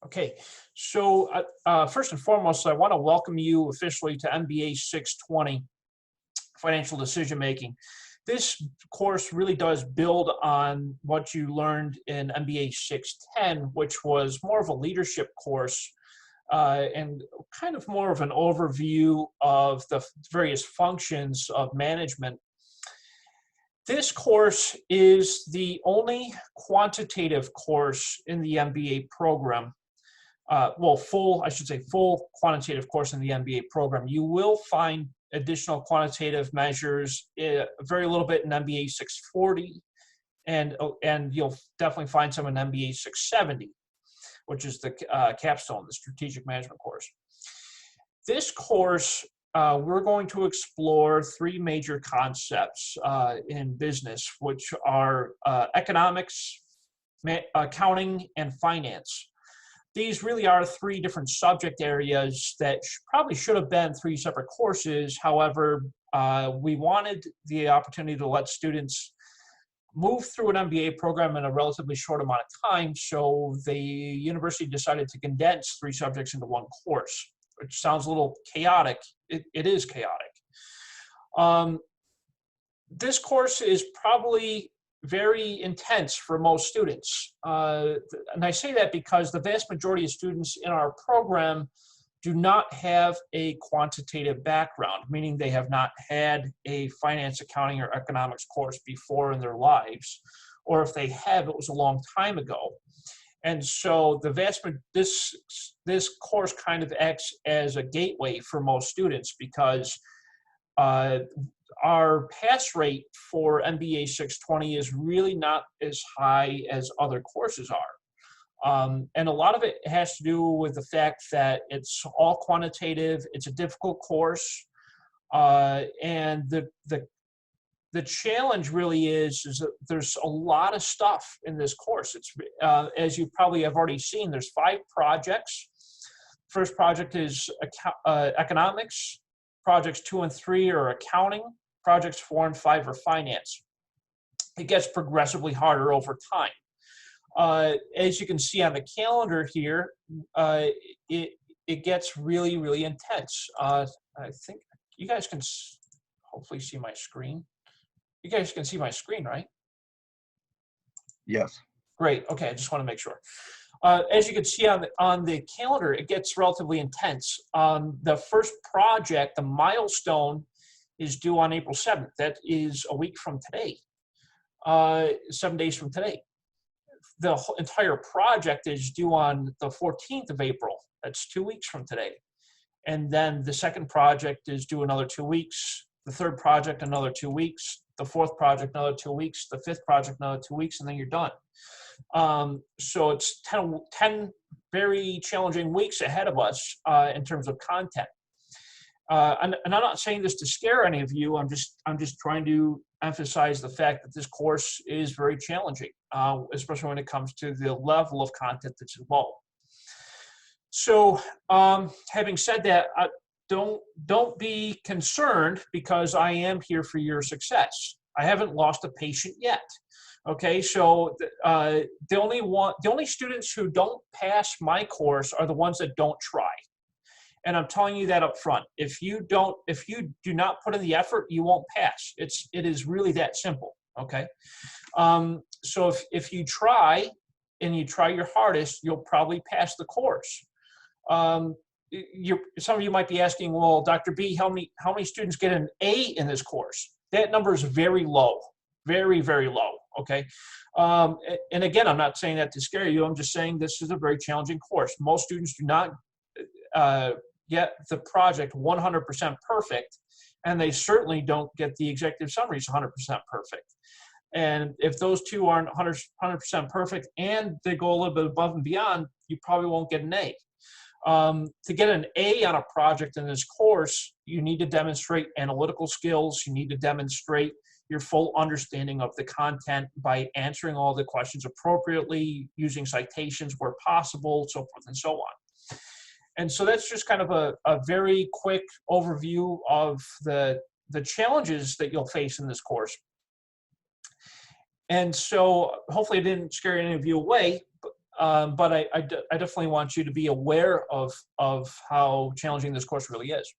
Okay, so first and foremost, I want to welcome you officially to MBA 620, Financial Decision Making. This course really does build on what you learned in MBA 610, which was more of a leadership course and kind of more of an overview of the various functions of management. This course is the only quantitative course in the MBA program. Full quantitative course in the MBA program. You will find additional quantitative measures, very little bit in MBA 640, and you'll definitely find some in MBA 670, which is the capstone, the strategic management course. This course, we're going to explore three major concepts in business, which are economics, accounting, and finance. These really are three different subject areas that probably should have been three separate courses. However, we wanted the opportunity to let students move through an MBA program in a relatively short amount of time, so the university decided to condense three subjects into one course, which sounds a little chaotic. It is chaotic. This course is probably very intense for most students. And I say that because the vast majority of students in our program do not have a quantitative background, meaning they have not had a finance, accounting, or economics course before in their lives, or if they have, it was a long time ago. And so this course kind of acts as a gateway for most students because our pass rate for MBA 620 is really not as high as other courses are. And a lot of it has to do with the fact that it's all quantitative, it's a difficult course, and the challenge really is that there's a lot of stuff in this course. It's as you probably have already seen, there's 5 projects. First project is economics. Projects 2 and 3 are accounting. Projects 4 and 5 are finance. It gets progressively harder over time. As you can see on the calendar here, it gets really, really intense. I think you guys can hopefully see my screen. You guys can see my screen, right? Yes. Great. Okay, I just want to make sure. As you can see on the calendar, it gets relatively intense. The first project, the milestone, is due on April 7th. That is a week from today, 7 days from today. The entire project is due on the 14th of April. That's 2 weeks from today. And then the second project is due another 2 weeks. The third project, another 2 weeks. The fourth project, another 2 weeks. The fifth project, another 2 weeks, and then you're done. So it's 10 very challenging weeks ahead of us in terms of content. And I'm not saying this to scare any of you. I'm just trying to emphasize the fact that this course is very challenging, especially when it comes to the level of content that's involved. So, having said that, don't be concerned because I am here for your success. I haven't lost a patient yet. Okay, so the only students who don't pass my course are the ones that don't try. And I'm telling you that up front. If you do not put in the effort, you won't pass. It is really that simple. Okay. So if you try and you try your hardest, you'll probably pass the course. Some of you might be asking, well, Dr. B, how many students get an A in this course? That number is very low, very, very low. Okay. And again, I'm not saying that to scare you. I'm just saying this is a very challenging course. Most students do not get the project 100% perfect, and they certainly don't get the executive summaries 100% perfect. And if those two aren't 100% perfect and they go a little bit above and beyond, you probably won't get an A. To get an A on a project in this course, you need to demonstrate analytical skills. You need to demonstrate your full understanding of the content by answering all the questions appropriately, using citations where possible, so forth and so on. And so that's just kind of a very quick overview of the challenges that you'll face in this course. And so hopefully it didn't scare any of you away. but I definitely want you to be aware of how challenging this course really is.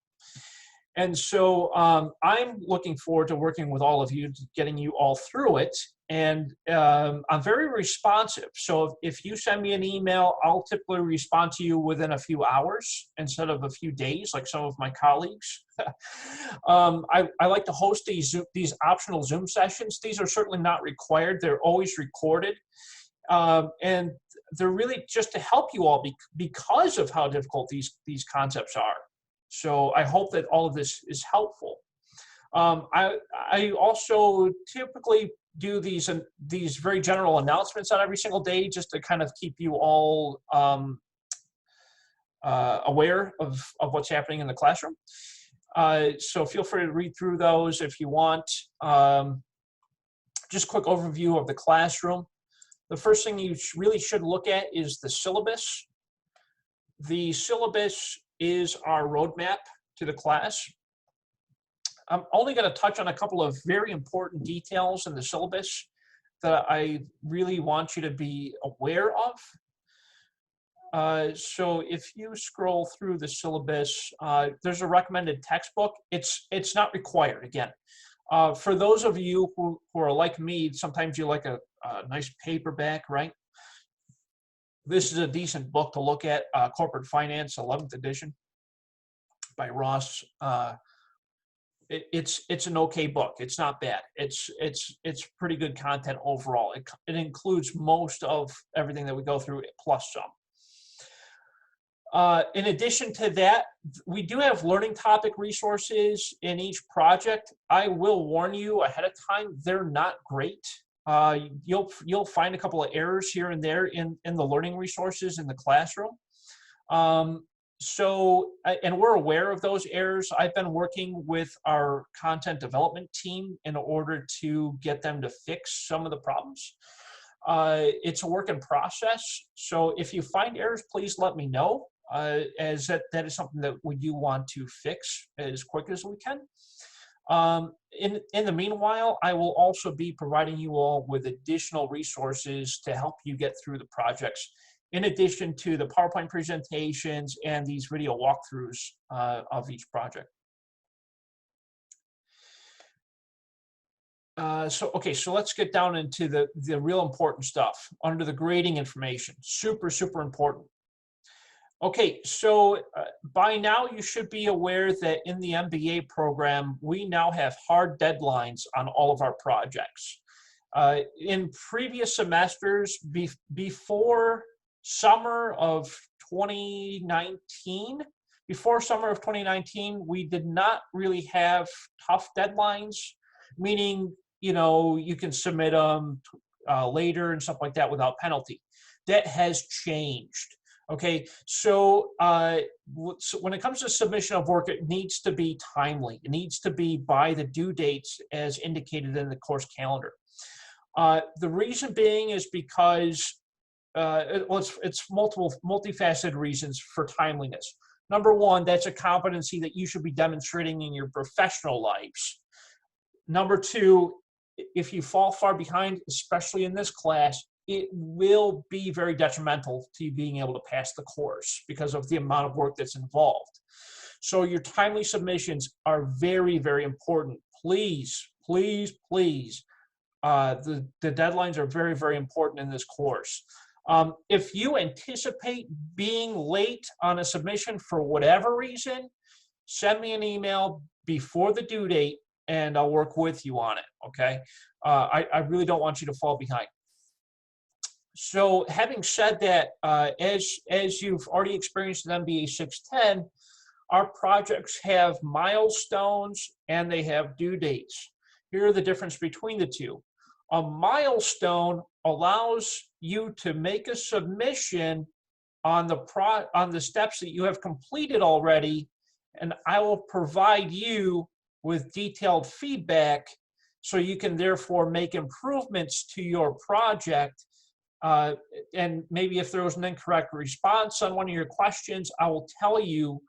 And so I'm looking forward to working with all of you, getting you all through it. And I'm very responsive. So if you send me an email, I'll typically respond to you within a few hours instead of a few days, like some of my colleagues. I like to host these optional Zoom sessions. These are certainly not required. They're always recorded. And they're really just to help you all because of how difficult these concepts are. So I hope that all of this is helpful. I also typically do these very general announcements on every single day just to kind of keep you all aware of what's happening in the classroom. So feel free to read through those if you want. Just a quick overview of the classroom. The first thing you really should look at is the syllabus. The syllabus is our roadmap to the class. I'm only going to touch on a couple of very important details in the syllabus that I really want you to be aware of. So if you scroll through the syllabus, there's a recommended textbook. It's not required, again. For those of you who are like me, sometimes you like a nice paperback, right? This is a decent book to look at, Corporate Finance, 11th edition by Ross. It's an okay book. It's not bad. It's pretty good content overall. It includes most of everything that we go through plus some. In addition to that, we do have learning topic resources in each project. I will warn you ahead of time, they're not great. You'll find a couple of errors here and there in the learning resources in the classroom. And we're aware of those errors. I've been working with our content development team in order to get them to fix some of the problems. It's a work in process. So if you find errors, please let me know, as that is something that we do want to fix as quick as we can. In the meanwhile, I will also be providing you all with additional resources to help you get through the projects, in addition to the PowerPoint presentations and these video walkthroughs of each project. So let's get down into the real important stuff under the grading information. Super, super important. Okay, so by now you should be aware that in the MBA program, we now have hard deadlines on all of our projects. In previous semesters, before summer of 2019, we did not really have tough deadlines, meaning, you can submit them later and stuff like that without penalty. That has changed. Okay, so when it comes to submission of work, it needs to be timely. It needs to be by the due dates as indicated in the course calendar. The reason being is because it's multifaceted reasons for timeliness. Number one, that's a competency that you should be demonstrating in your professional lives. Number two, if you fall far behind, especially in this class, it will be very detrimental to you being able to pass the course because of the amount of work that's involved. So your timely submissions are very, very important. Please, please, please. The deadlines are very, very important in this course. If you anticipate being late on a submission for whatever reason, send me an email before the due date and I'll work with you on it, okay? I really don't want you to fall behind. So having said that, as you've already experienced in MBA 610, our projects have milestones and they have due dates. Here are the difference between the two. A milestone allows you to make a submission on the steps that you have completed already, and I will provide you with detailed feedback so you can therefore make improvements to your project. And maybe if there was an incorrect response on one of your questions, I will tell you,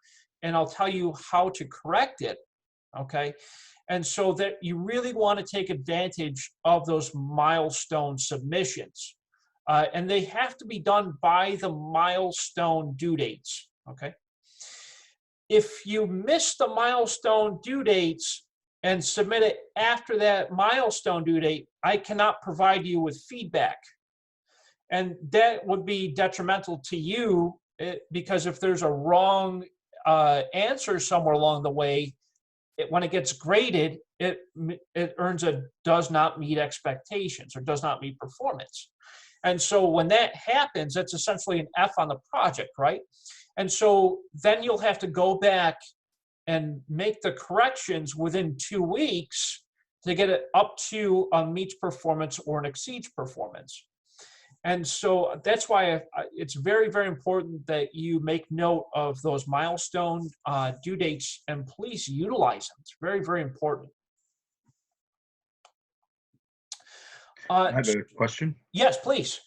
and I'll tell you how to correct it, okay? And so that you really want to take advantage of those milestone submissions. and they have to be done by the milestone due dates, okay? If you miss the milestone due dates and submit it after that milestone due date, I cannot provide you with feedback. And that would be detrimental to you because if there's a wrong answer somewhere along the way, when it gets graded, it earns a does not meet expectations or does not meet performance. And so when that happens, that's essentially an F on the project, right? And so then you'll have to go back and make the corrections within 2 weeks to get it up to a meets performance or an exceeds performance. And so that's why it's very, very important that you make note of those milestone due dates and please utilize them. It's very, very important. I have a question. Yes, please.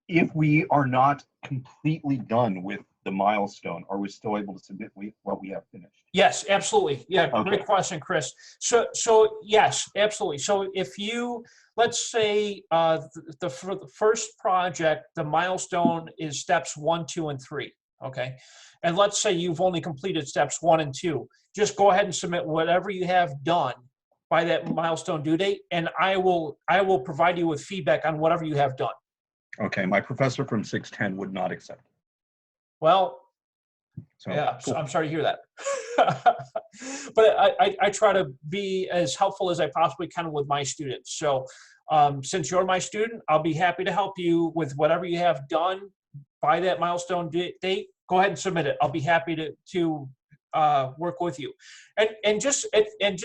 If we are not completely done with the milestone, are we still able to submit what we have finished? Yes, absolutely. Yeah, Okay. Great question, Chris. So yes, absolutely. So if you, let's say the first project, the milestone is steps 1, 2, and 3, okay? And let's say you've only completed steps 1 and 2. Just go ahead and submit whatever you have done by that milestone due date, and I will provide you with feedback on whatever you have done. Okay, my professor from 610 would not accept. Well, so, yeah, cool. I'm sorry to hear that. But I try to be as helpful as I possibly can with my students. So since you're my student, I'll be happy to help you with whatever you have done by that milestone date. Go ahead and submit it. I'll be happy to work with you. And just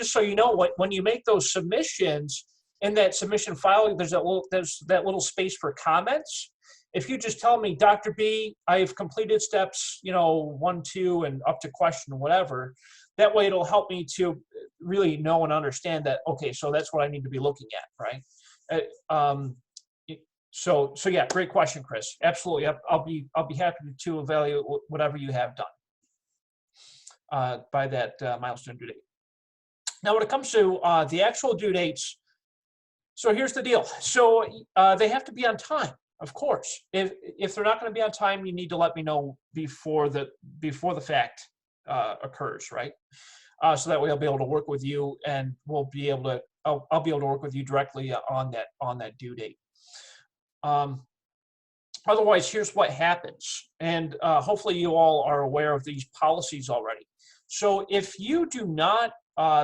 so you know, when you make those submissions, in that submission file, there's that little space for comments. If you just tell me, Dr. B, I've completed steps, 1, 2, and up to question, whatever, that way it'll help me to really know and understand that, okay, so that's what I need to be looking at, right? So yeah, great question, Chris. Absolutely, I'll be happy to evaluate whatever you have done by that milestone due date. Now, when it comes to the actual due dates, so here's the deal. So they have to be on time, of course. If they're not going to be on time, you need to let me know before the fact occurs, right? So that way I'll be able to work with you, and I'll be able to work with you directly on that due date. Otherwise, here's what happens, and hopefully you all are aware of these policies already. So if you do not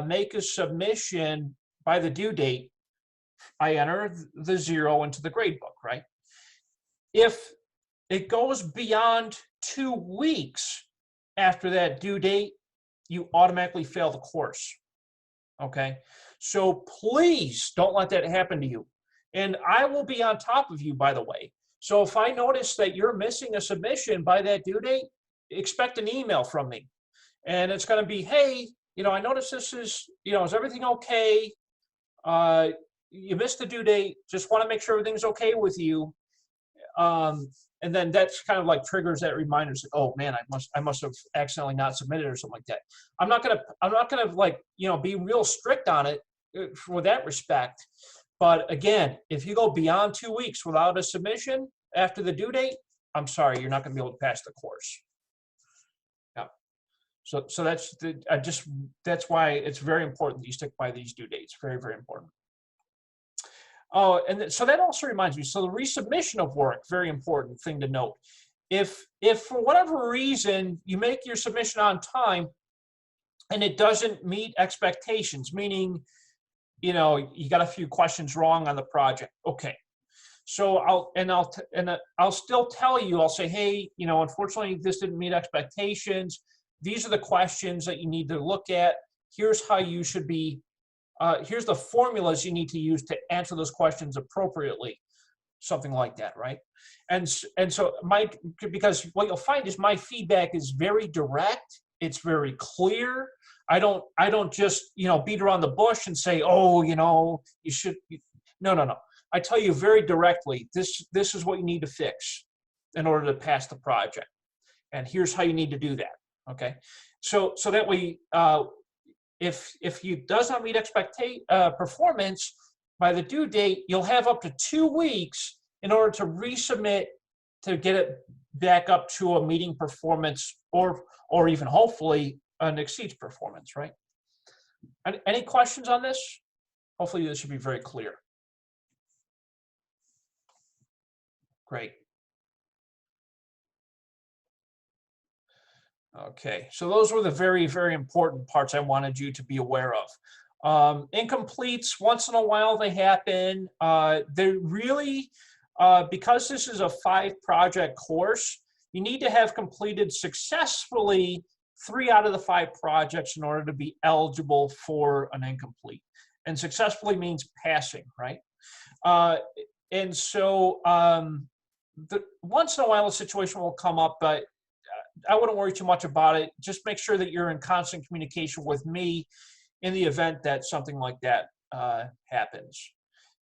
make a submission by the due date, I enter the 0 into the gradebook, right? If it goes beyond 2 weeks after that due date, you automatically fail the course, okay? So please don't let that happen to you. And I will be on top of you, by the way. So if I notice that you're missing a submission by that due date, expect an email from me. And it's going to be, hey, I noticed this is, is everything okay? You missed the due date. Just want to make sure everything's okay with you. And then that's kind of like triggers that reminder. Like, oh man, I must have accidentally not submitted or something like that. I'm not gonna like, be real strict on it for that respect. But again, if you go beyond 2 weeks without a submission after the due date, I'm sorry, you're not going to be able to pass the course. Yeah. So that's why it's very important that you stick by these due dates. Very, very important. Oh, and so that also reminds me. So the resubmission of work, very important thing to note. If for whatever reason you make your submission on time and it doesn't meet expectations, meaning you got a few questions wrong on the project. Okay, so I'll still tell you. I'll say, hey, unfortunately this didn't meet expectations. These are the questions that you need to look at. Here's how you should be. Here's the formulas you need to use to answer those questions appropriately, something like that, right? And so because what you'll find is my feedback is very direct. It's very clear. I don't just beat around the bush and say, oh, you should. No. I tell you very directly. This is what you need to fix in order to pass the project, and here's how you need to do that. Okay, so that way. If you does not meet performance, by the due date, you'll have up to 2 weeks in order to resubmit to get it back up to a meeting performance or even hopefully an exceeds performance, right? Any questions on this? Hopefully this should be very clear. Great. Okay, so those were the very, very important parts I wanted you to be aware of. Incompletes, once in a while they happen. They're really, because this is a 5-project course, you need to have completed successfully 3 out of the 5 projects in order to be eligible for an incomplete. And successfully means passing, right? And so once in a while a situation will come up, but I wouldn't worry too much about it. Just make sure that you're in constant communication with me in the event that something like that happens.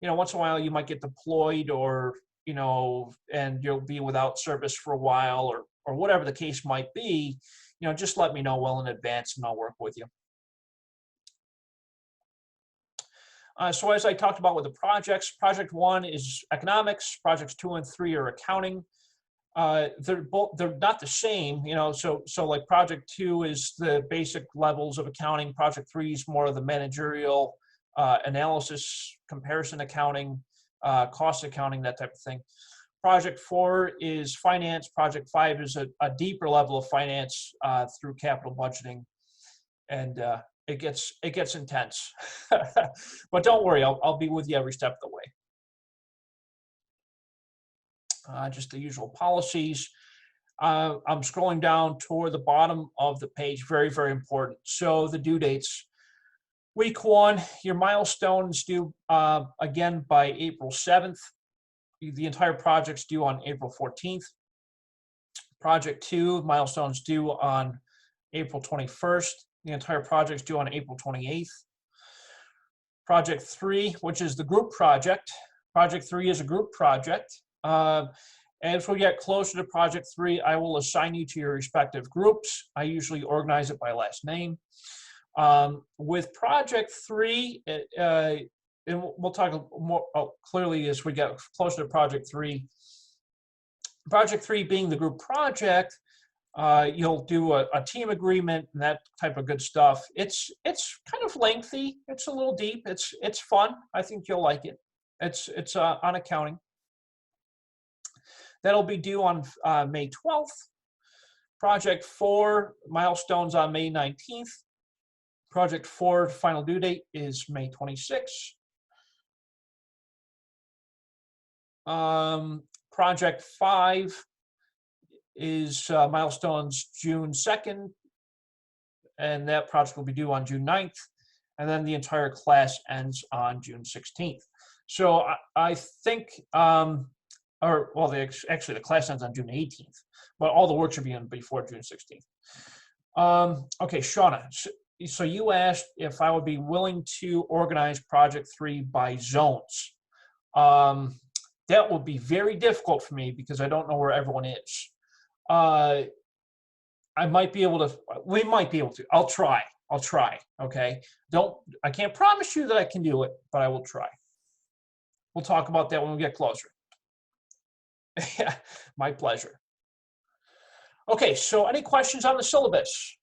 You know, once in a while you might get deployed or, you know, and you'll be without service for a while or whatever the case might be. You know, just let me know well in advance and I'll work with you. So as I talked about with the projects, project 1 is economics, projects 2 and 3 are accounting. They're not the same, you know, so like project 2 is the basic levels of accounting, project 3 is more of the managerial analysis, comparison accounting, cost accounting, that type of thing. Project 4 is finance, project 5 is a deeper level of finance through capital budgeting, and it gets intense. But don't worry, I'll be with you every step of the way. Just the usual policies. I'm scrolling down toward the bottom of the page. Very, very important. So the due dates. Week 1, your milestones due again by April 7th. The entire project's due on April 14th. Project 2, milestones due on April 21st. The entire project's due on April 28th. Project 3, which is the group project. Project 3 is a group project. And as we get closer to project 3, I will assign you to your respective groups. I usually organize it by last name. With project 3, and we'll talk more clearly as we get closer to project 3. Project 3 being the group project, you'll do a team agreement and that type of good stuff. It's kind of lengthy. It's a little deep. It's fun. I think you'll like it. It's on accounting. That'll be due on May 12th. Project 4, milestones on May 19th. Project 4, final due date is May 26th. Project 5 is milestones June 2nd, and that project will be due on June 9th, and then the entire class ends on June 16th. So I think, actually the class ends on June 18th, but all the work should be in before June 16th. Okay, Shauna, so you asked if I would be willing to organize project 3 by zones. That would be very difficult for me because I don't know where everyone is. I might be able to, we might be able to. I'll try, okay? I can't promise you that I can do it, but I will try. We'll talk about that when we get closer. Yeah, my pleasure. Okay, so any questions on the syllabus?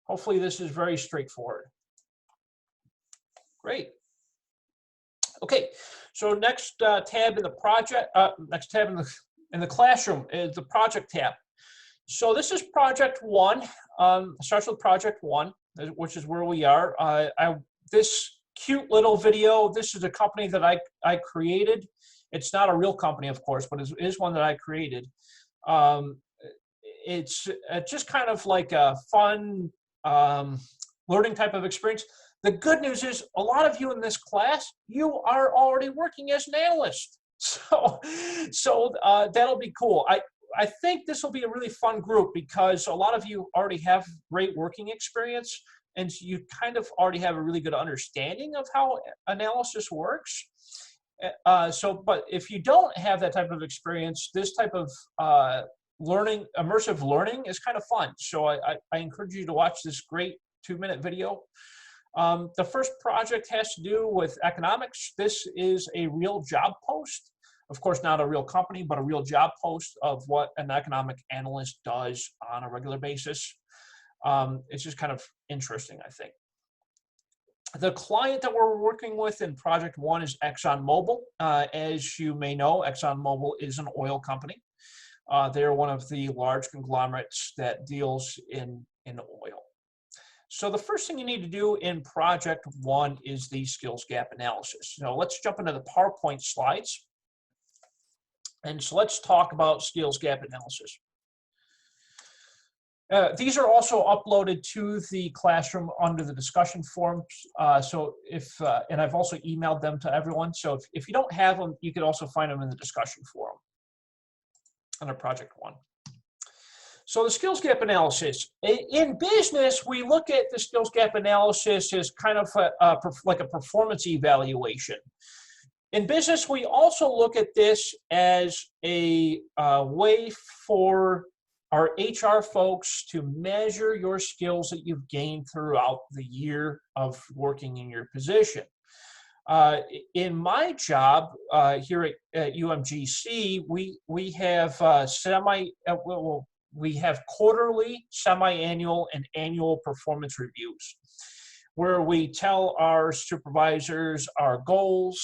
Hopefully this is very straightforward. Great. Okay, so next tab in the project, next tab in the classroom is the project tab. So this is project 1. Starts with project 1, which is where we are. This cute little video. This is a company that I created. It's not a real company, of course, but it is one that I created. It's just kind of like a fun learning type of experience. The good news is a lot of you in this class, you are already working as an analyst. So that'll be cool. I think this will be a really fun group because a lot of you already have great working experience and you kind of already have a really good understanding of how analysis works. But if you don't have that type of experience, this type of immersive learning is kind of fun. So I encourage you to watch this great 2-minute video. The first project has to do with economics. This is a real job post. Of course, not a real company, but a real job post of what an economic analyst does on a regular basis. It's just kind of interesting, I think. The client that we're working with in project one is ExxonMobil. As you may know, ExxonMobil is an oil company. They're one of the large conglomerates that deals in oil. So the first thing you need to do in project one is the skills gap analysis. So let's jump into the PowerPoint slides. And so let's talk about skills gap analysis. These are also uploaded to the classroom under the discussion forums. And I've also emailed them to everyone. So if you don't have them, you could also find them in the discussion forum under project one. So the skills gap analysis. In business, we look at the skills gap analysis as kind of like a performance evaluation. In business, we also look at this as a way for our HR folks to measure your skills that you've gained throughout the year of working in your position. In my job here at UMGC, we have we have quarterly, semi-annual, and annual performance reviews, where we tell our supervisors our goals,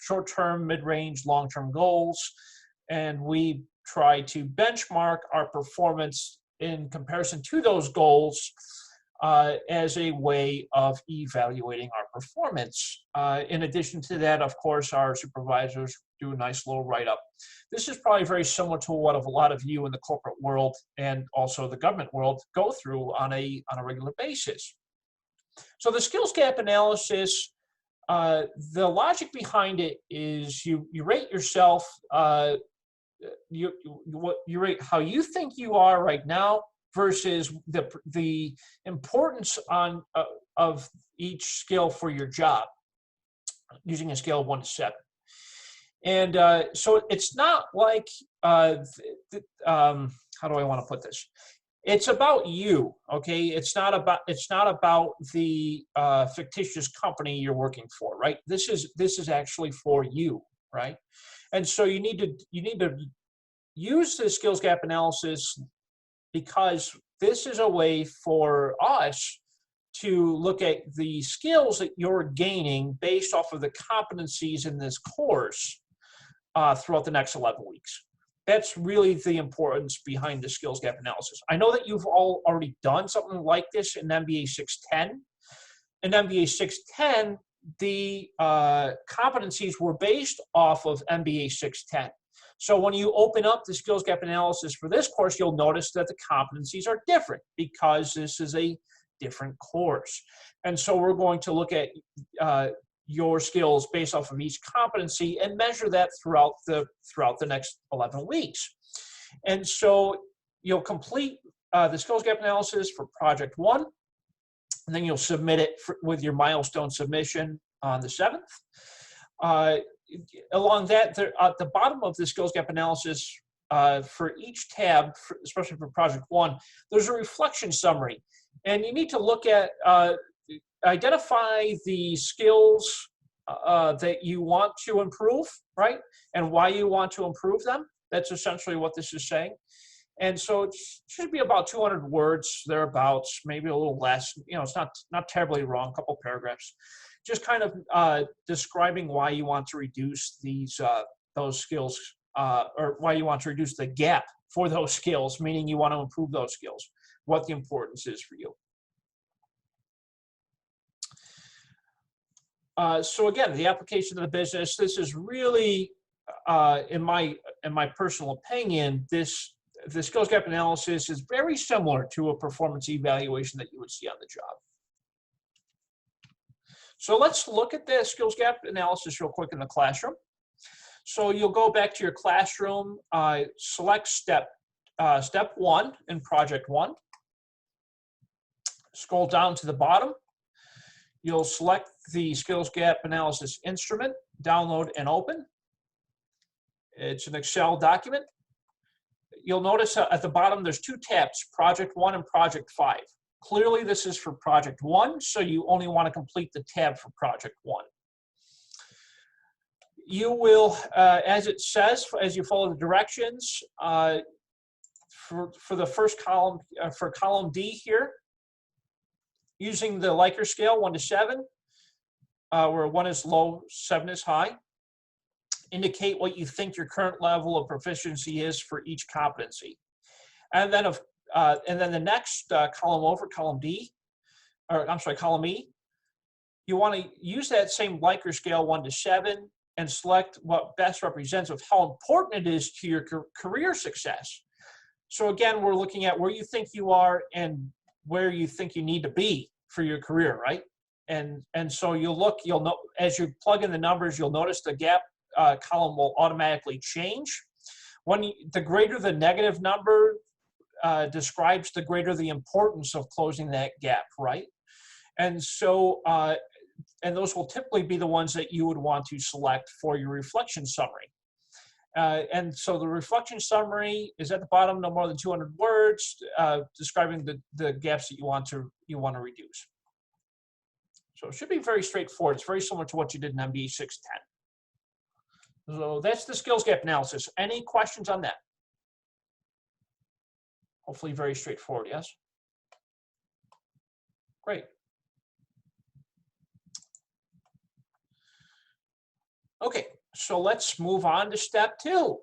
short-term, mid-range, long-term goals, and we try to benchmark our performance in comparison to those goals as a way of evaluating our performance. In addition to that, of course, our supervisors do a nice little write-up. This is probably very similar to what a lot of you in the corporate world and also the government world go through on a regular basis. So the skills gap analysis, the logic behind it is you rate yourself, you rate how you think you are right now versus the importance of each skill for your job, using a scale of 1 to 7. And so it's not like how do I want to put this? It's about you, okay? It's not about the fictitious company you're working for, right? This is actually for you, right? And so you need to use the skills gap analysis, because this is a way for us to look at the skills that you're gaining based off of the competencies in this course throughout the next 11 weeks. That's really the importance behind the skills gap analysis. I know that you've all already done something like this in MBA 610. In MBA 610, the competencies were based off of MBA 610. So when you open up the skills gap analysis for this course, you'll notice that the competencies are different because this is a different course. And so we're going to look at your skills based off of each competency and measure that throughout the next 11 weeks. And so you'll complete the skills gap analysis for project one, and then you'll submit it with your milestone submission on the 7th. Along that, at the bottom of the skills gap analysis, for each tab, especially for project one, there's a reflection summary. And you need to look at, identify the skills that you want to improve, right? And why you want to improve them. That's essentially what this is saying. And so it should be about 200 words, thereabouts, maybe a little less. You know, it's not terribly wrong, a couple paragraphs. Just kind of describing why you want to reduce those skills, or why you want to reduce the gap for those skills, meaning you want to improve those skills, what the importance is for you. So again, the application of the business, this is really, in my personal opinion, the skills gap analysis is very similar to a performance evaluation that you would see on the job. So let's look at the skills gap analysis real quick in the classroom. So you'll go back to your classroom, select step 1 in project 1. Scroll down to the bottom. You'll select the skills gap analysis instrument, download and open. It's an Excel document. You'll notice at the bottom there's 2 tabs, project 1 and project 5. clearly this is for project 1, so you only want to complete the tab for project 1. You will, as it says, as you follow the directions, for the first column, for column D here, using the Likert scale 1 to 7, where 1 is low, 7 is high, indicate what you think your current level of proficiency is for each competency. And then the next column over, column D, or I'm sorry, column E, you want to use that same Likert scale 1 to 7 and select what best represents of how important it is to your career success. So again, we're looking at where you think you are and where you think you need to be for your career, right? And so you'll know, as you plug in the numbers, you'll notice the gap column will automatically change. The greater the negative number describes the greater the importance of closing that gap, right? And so, and those will typically be the ones that you would want to select for your reflection summary. And so the reflection summary is at the bottom, no more than 200 words, describing the gaps that you want to reduce. So it should be very straightforward. It's very similar to what you did in MBA 610. So that's the skills gap analysis. Any questions on that? Hopefully very straightforward, yes? Great. Okay, so let's move on to step 2.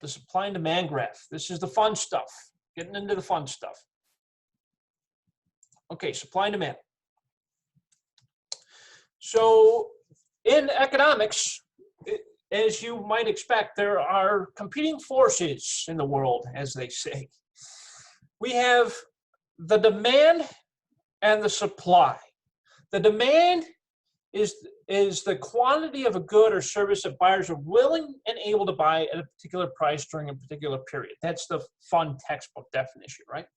The supply and demand graph. This is the fun stuff, getting into the fun stuff. Okay, supply and demand. So in economics, as you might expect, there are competing forces in the world, as they say. We have the demand and the supply. The demand is the quantity of a good or service that buyers are willing and able to buy at a particular price during a particular period. That's the fun textbook definition, right?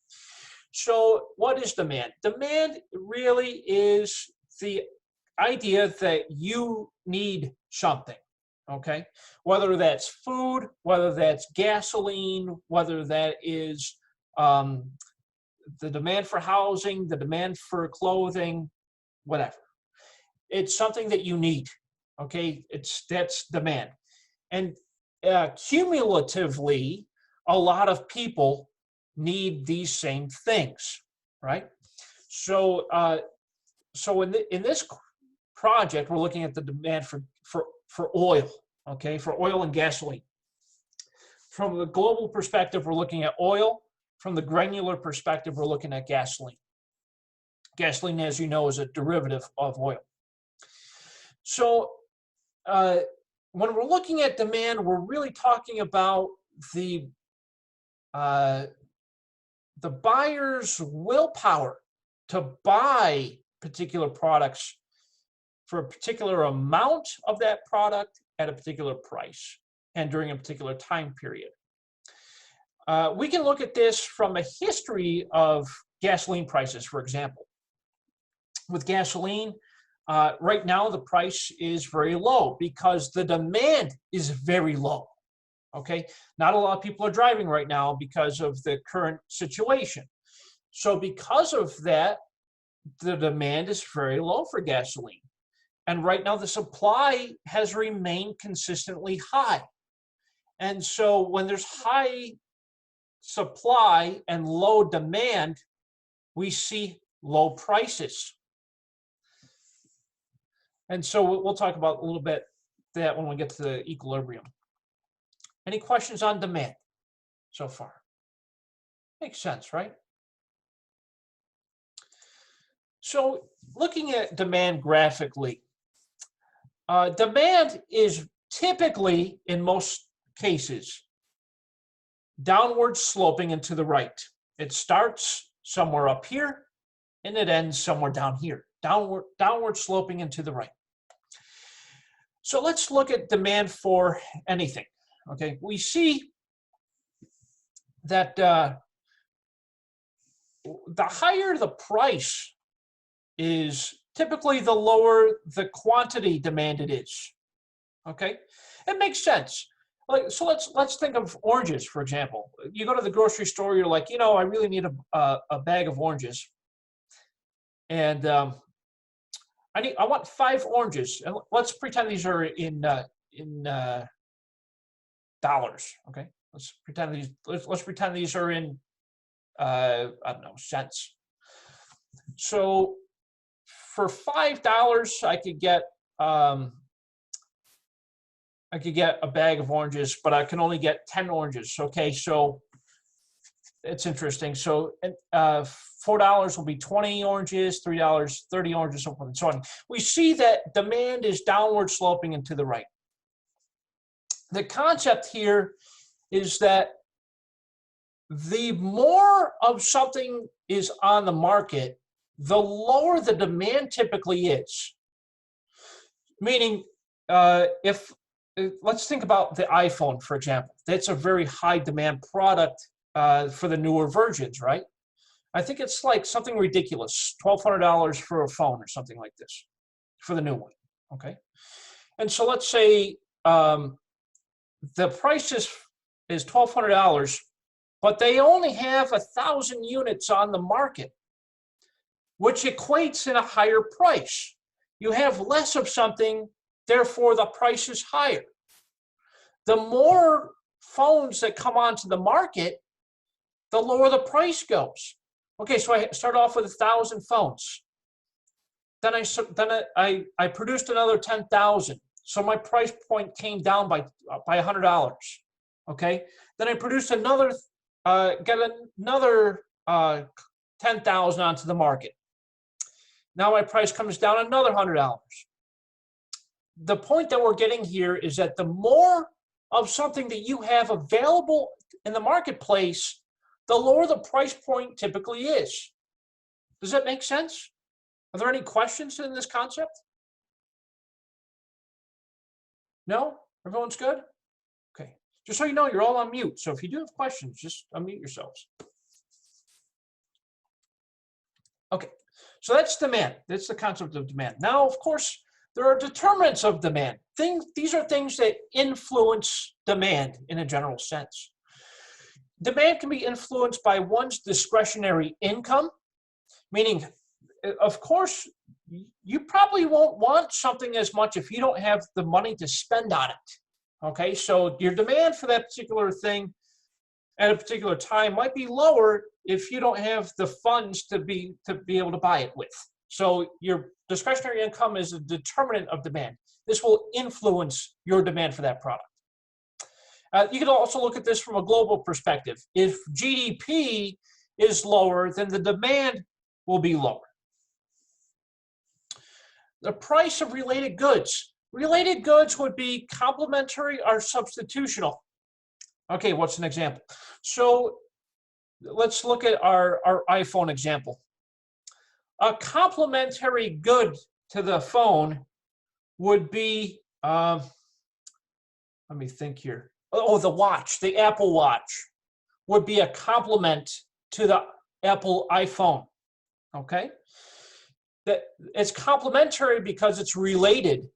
So what is demand? Demand really is the idea that you need something, okay? Whether that's food, whether that's gasoline, whether that is the demand for housing, the demand for clothing, whatever. It's something that you need, okay? That's demand. And cumulatively, a lot of people need these same things, right? So, in this project, we're looking at the demand for oil, okay, for oil and gasoline. From the global perspective, we're looking at oil. From the granular perspective, we're looking at gasoline. Gasoline, as you know, is a derivative of oil. So when we're looking at demand, we're really talking about the buyer's willpower to buy particular products for a particular amount of that product at a particular price and during a particular time period. We can look at this from a history of gasoline prices, for example. With gasoline, right now the price is very low because the demand is very low. Okay, not a lot of people are driving right now because of the current situation. So because of that, the demand is very low for gasoline. And right now the supply has remained consistently high. And so when there's high supply and low demand, we see low prices. And so we'll talk about a little bit that when we get to the equilibrium. Any questions on demand so far? Makes sense, right? So looking at demand graphically, demand is typically, in most cases, downward sloping and to the right. It starts somewhere up here and it ends somewhere down here, downward sloping and to the right. So let's look at demand for anything. Okay, we see that the higher the price is, typically the lower the quantity demanded is. Okay, it makes sense. Like, so let's think of oranges, for example. You go to the grocery store, you're like, I really need a bag of oranges, and I want 5 oranges, and let's pretend these are in dollars. Okay, let's pretend these are in I don't know, cents. So for $5, I could get a bag of oranges, but I can only get 10 oranges. Okay, so it's interesting. So $4 will be 20 oranges, $3, 30 oranges, so forth and so on. We see that demand is downward sloping and to the right. The concept here is that the more of something is on the market, the lower the demand typically is. Meaning, if let's think about the iPhone, for example. That's a very high demand product for the newer versions, right? I think it's like something ridiculous, $1,200 for a phone or something like this for the new one, okay? And so let's say the price is $1,200, but they only have 1,000 units on the market, which equates in a higher price. You have less of something, therefore the price is higher. The more phones that come onto the market, the lower the price goes. Okay, so I start off with 1,000 phones. Then I produced another 10,000. So my price point came down by $100. Okay, then I produced another, get another 10,000 onto the market. Now my price comes down another $100. The point that we're getting here is that the more of something that you have available in the marketplace, the lower the price point typically is. Does that make sense? Are there any questions in this concept? No? Everyone's good? Okay. Just so you know, you're all on mute. So if you do have questions, just unmute yourselves. Okay. So that's demand. That's the concept of demand. Now, of course, there are determinants of demand. These are things that influence demand in a general sense. Demand can be influenced by one's discretionary income, meaning, of course, you probably won't want something as much if you don't have the money to spend on it. Okay, so your demand for that particular thing at a particular time might be lower if you don't have the funds to be able to buy it with. So your discretionary income is a determinant of demand. This will influence your demand for that product. You can also look at this from a global perspective. If GDP is lower, then the demand will be lower. The price of related goods. Related goods would be complementary or substitutional. Okay, what's an example? So let's look at our iPhone example. A complementary good to the phone would be, let me think here. Oh, the watch, the Apple Watch would be a complement to the Apple iPhone, okay? That it's complementary because it's related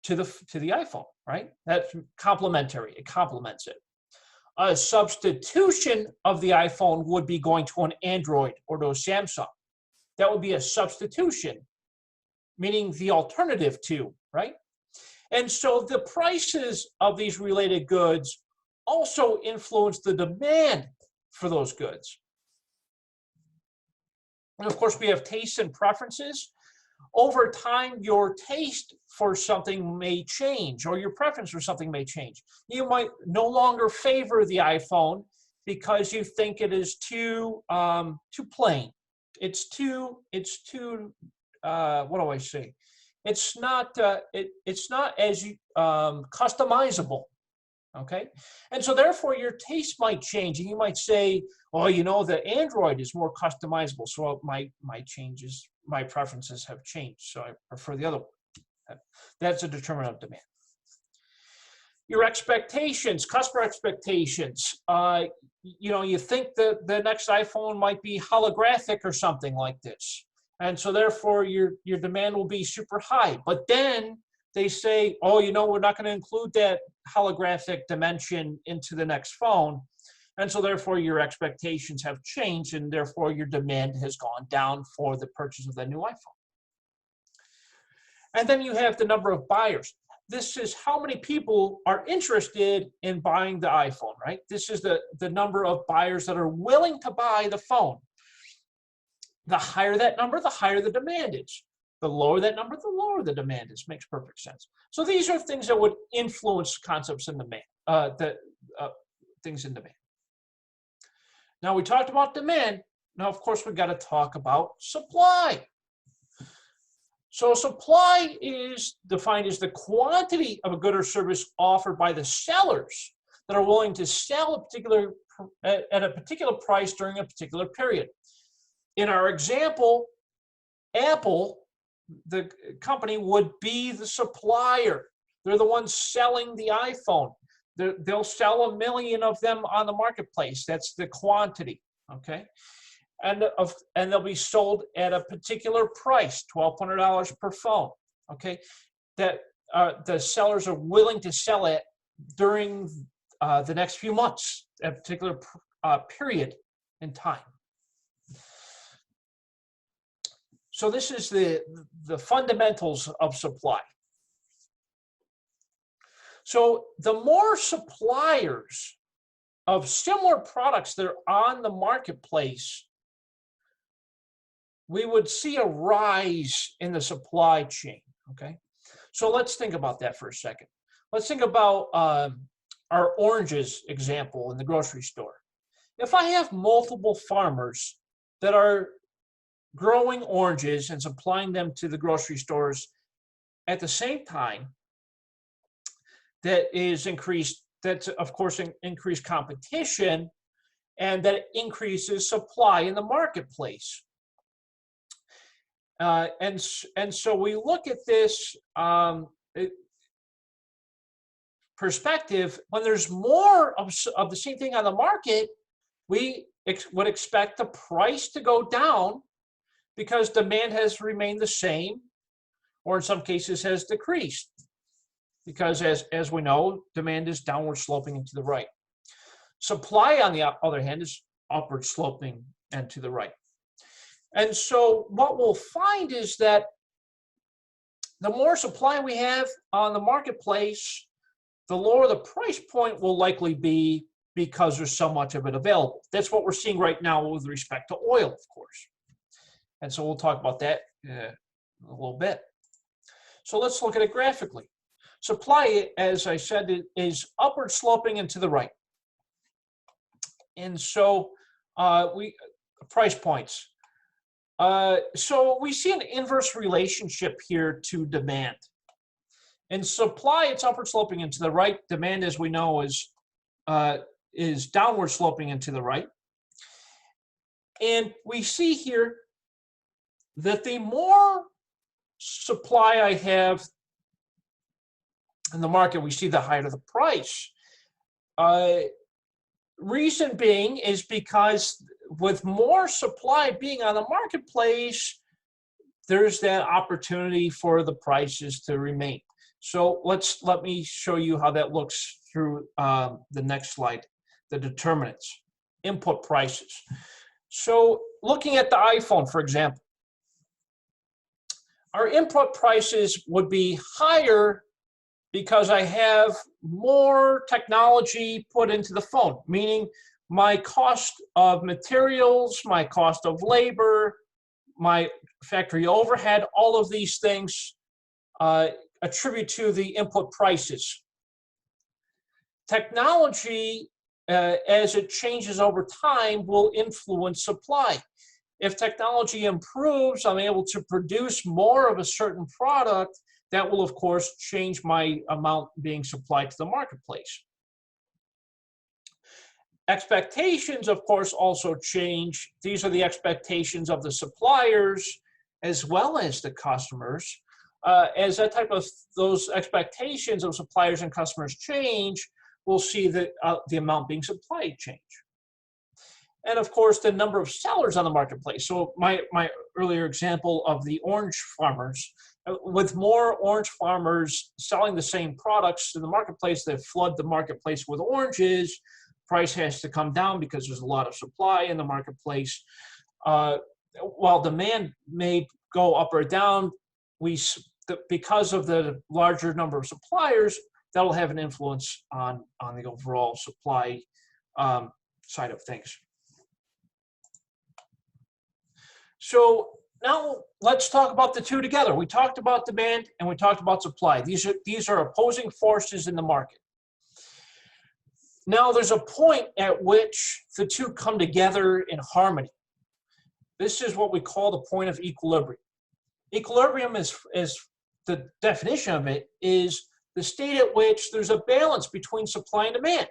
to the iPhone, right? That's complementary, it complements it. A substitution of the iPhone would be going to an Android or to a Samsung. That would be a substitution, meaning the alternative to, right? And so the prices of these related goods also influence the demand for those goods. And of course, we have tastes and preferences. Over time, your taste for something may change, or your preference for something may change. You might no longer favor the iPhone because you think it is too plain. It's too what do I say? It's not as customizable. Okay, and so therefore your taste might change, and you might say, "Oh, the Android is more customizable, so my preferences have changed, so I prefer the other one." That's a determinant of demand. Your expectations, customer expectations. You think that the next iPhone might be holographic or something like this, and so therefore your demand will be super high. But then they say, oh, you know, we're not going to include that holographic dimension into the next phone. And so therefore your expectations have changed, and therefore your demand has gone down for the purchase of the new iPhone. And then you have the number of buyers. This is how many people are interested in buying the iPhone, right? This is the number of buyers that are willing to buy the phone. The higher that number, the higher the demand is. The lower that number, the lower the demand is. Makes perfect sense. So these are things that would influence concepts in demand, things in demand. Now we talked about demand. Now, of course, we've got to talk about supply. So supply is defined as the quantity of a good or service offered by the sellers that are willing to sell at a particular price during a particular period. In our example, Apple, the company, would be the supplier. They're the ones selling the iPhone. They'll sell 1 million of them on the marketplace. That's the quantity, okay? And they'll be sold at a particular price, $1,200 per phone, okay? That the sellers are willing to sell it during the next few months, a particular period in time. So this is the fundamentals of supply. So the more suppliers of similar products that are on the marketplace, we would see a rise in the supply chain, okay? So let's think about that for a second. Let's think about our oranges example in the grocery store. If I have multiple farmers that are growing oranges and supplying them to the grocery stores at the same time, that's of course increased competition, and that increases supply in the marketplace. And so we look at this perspective. When there's more of the same thing on the market, we would expect the price to go down because demand has remained the same, or in some cases has decreased. Because as we know, demand is downward sloping and to the right. Supply, on the other hand, is upward sloping and to the right. And so what we'll find is that the more supply we have on the marketplace, the lower the price point will likely be because there's so much of it available. That's what we're seeing right now with respect to oil, of course. And so we'll talk about that in a little bit. So let's look at it graphically. Supply, as I said, is upward sloping and to the right. And so price points. So we see an inverse relationship here to demand. In supply, it's upward sloping and to the right. Demand, as we know, is downward sloping and to the right. And we see here that the more supply I have in the market, we see the higher the price. Reason being is because with more supply being on the marketplace, there's that opportunity for the prices to remain. So let me show you how that looks through the next slide, the determinants, input prices. So looking at the iPhone, for example, our input prices would be higher because I have more technology put into the phone, meaning my cost of materials, my cost of labor, my factory overhead, all of these things attribute to the input prices. Technology, as it changes over time, will influence supply. If technology improves, I'm able to produce more of a certain product. That will, of course, change my amount being supplied to the marketplace. Expectations, of course, also change. These are the expectations of the suppliers as well as the customers. As those expectations of suppliers and customers change, we'll see the amount being supplied change. And of course, the number of sellers on the marketplace. So my earlier example of the orange farmers, with more orange farmers selling the same products in the marketplace that flood the marketplace with oranges, price has to come down because there's a lot of supply in the marketplace. While demand may go up or down, because of the larger number of suppliers, that'll have an influence on the overall supply side of things. So now let's talk about the two together. We talked about demand and we talked about supply. These are opposing forces in the market. Now there's a point at which the two come together in harmony. This is what we call the point of equilibrium. Equilibrium is the definition of it is the state at which there's a balance between supply and demand.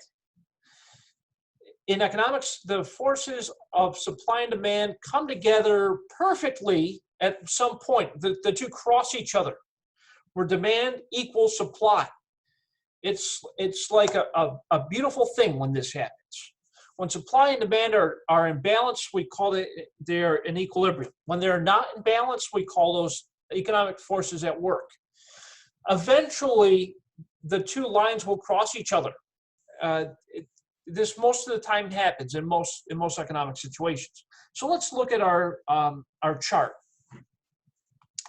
In economics, the forces of supply and demand come together perfectly at some point. The two cross each other, where demand equals supply. It's like a beautiful thing when this happens. When supply and demand are in balance, we call they're in equilibrium. When they're not in balance, we call those economic forces at work. Eventually, the two lines will cross each other. This most of the time happens in most economic situations. So let's look at our chart.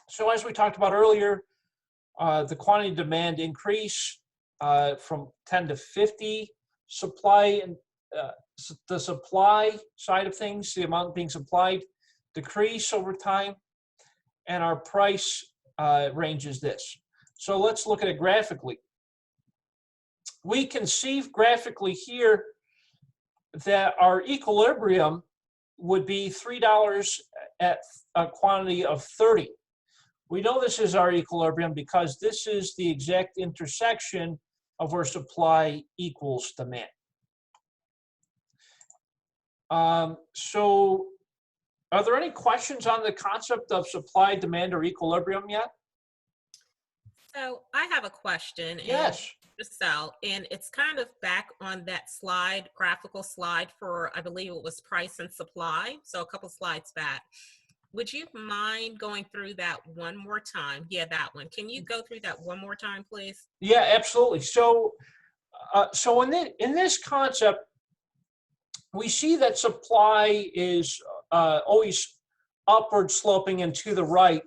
So as we talked about earlier, the quantity demand increase from 10 to 50, supply and the supply side of things, the amount being supplied, decrease over time, and our price range is this. So let's look at it graphically. We can see graphically here that our equilibrium would be $3 at a quantity of 30. We know this is our equilibrium because this is the exact intersection of where supply equals demand. So are there any questions on the concept of supply, demand, or equilibrium yet? So I have a question. Yes. And it's kind of back on that slide, graphical slide for, I believe it was price and supply. So a couple slides back. Would you mind going through that one more time? Yeah, that one. Can you go through that one more time, please? Yeah, absolutely. So, in this concept, we see that supply is always upward sloping and to the right,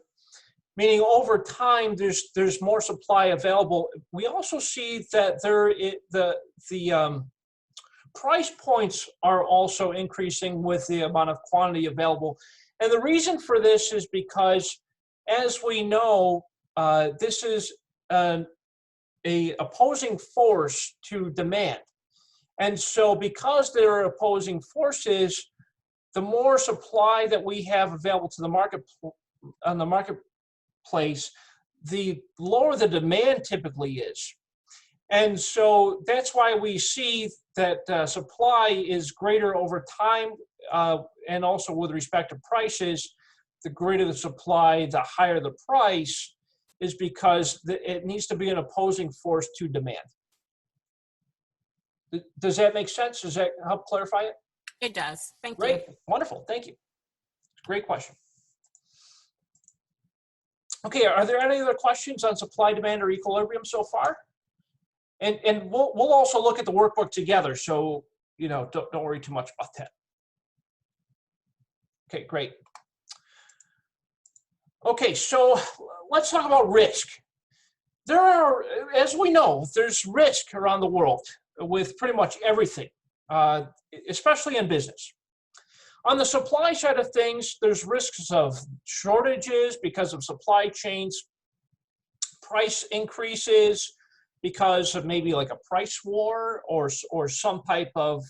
meaning over time there's more supply available. We also see that the price points are also increasing with the amount of quantity available. And the reason for this is because, as we know, this is a opposing force to demand. And so because there are opposing forces, the more supply that we have available to the market on the marketplace, the lower the demand typically is. And so that's why we see that supply is greater over time, and also with respect to prices, the greater the supply, the higher the price, is because it needs to be an opposing force to demand. Does that make sense? Does that help clarify it? It does. Thank you. Great. Wonderful. Thank you. Great question. Okay, are there any other questions on supply, demand, or equilibrium so far? And we'll also look at the workbook together, so don't worry too much about that. Okay, great. Okay, so let's talk about risk. There are, as we know, there's risk around the world with pretty much everything, especially in business. On the supply side of things, there's risks of shortages because of supply chains, price increases because of maybe like a price war or some type of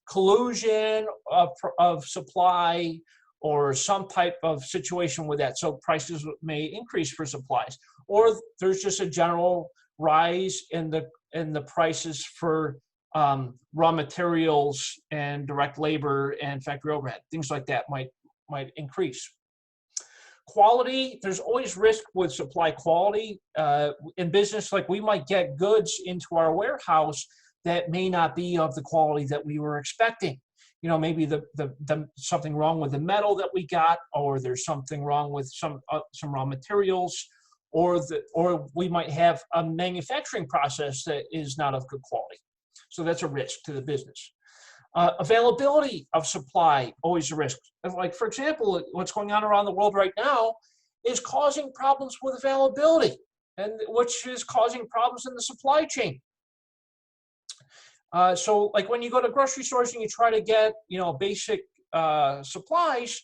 collusion of supply or some type of situation with that. So prices may increase for supplies, or there's just a general rise in the prices for raw materials and direct labor and factory overhead. Things like that might increase. Quality, there's always risk with supply quality. In business, like we might get goods into our warehouse that may not be of the quality that we were expecting. maybe the something wrong with the metal that we got, or there's something wrong with some raw materials, or we might have a manufacturing process that is not of good quality. So that's a risk to the business. Availability of supply, always a risk. Like, for example, what's going on around the world right now is causing problems with availability, and which is causing problems in the supply chain. So like when you go to grocery stores and you try to get, basic supplies,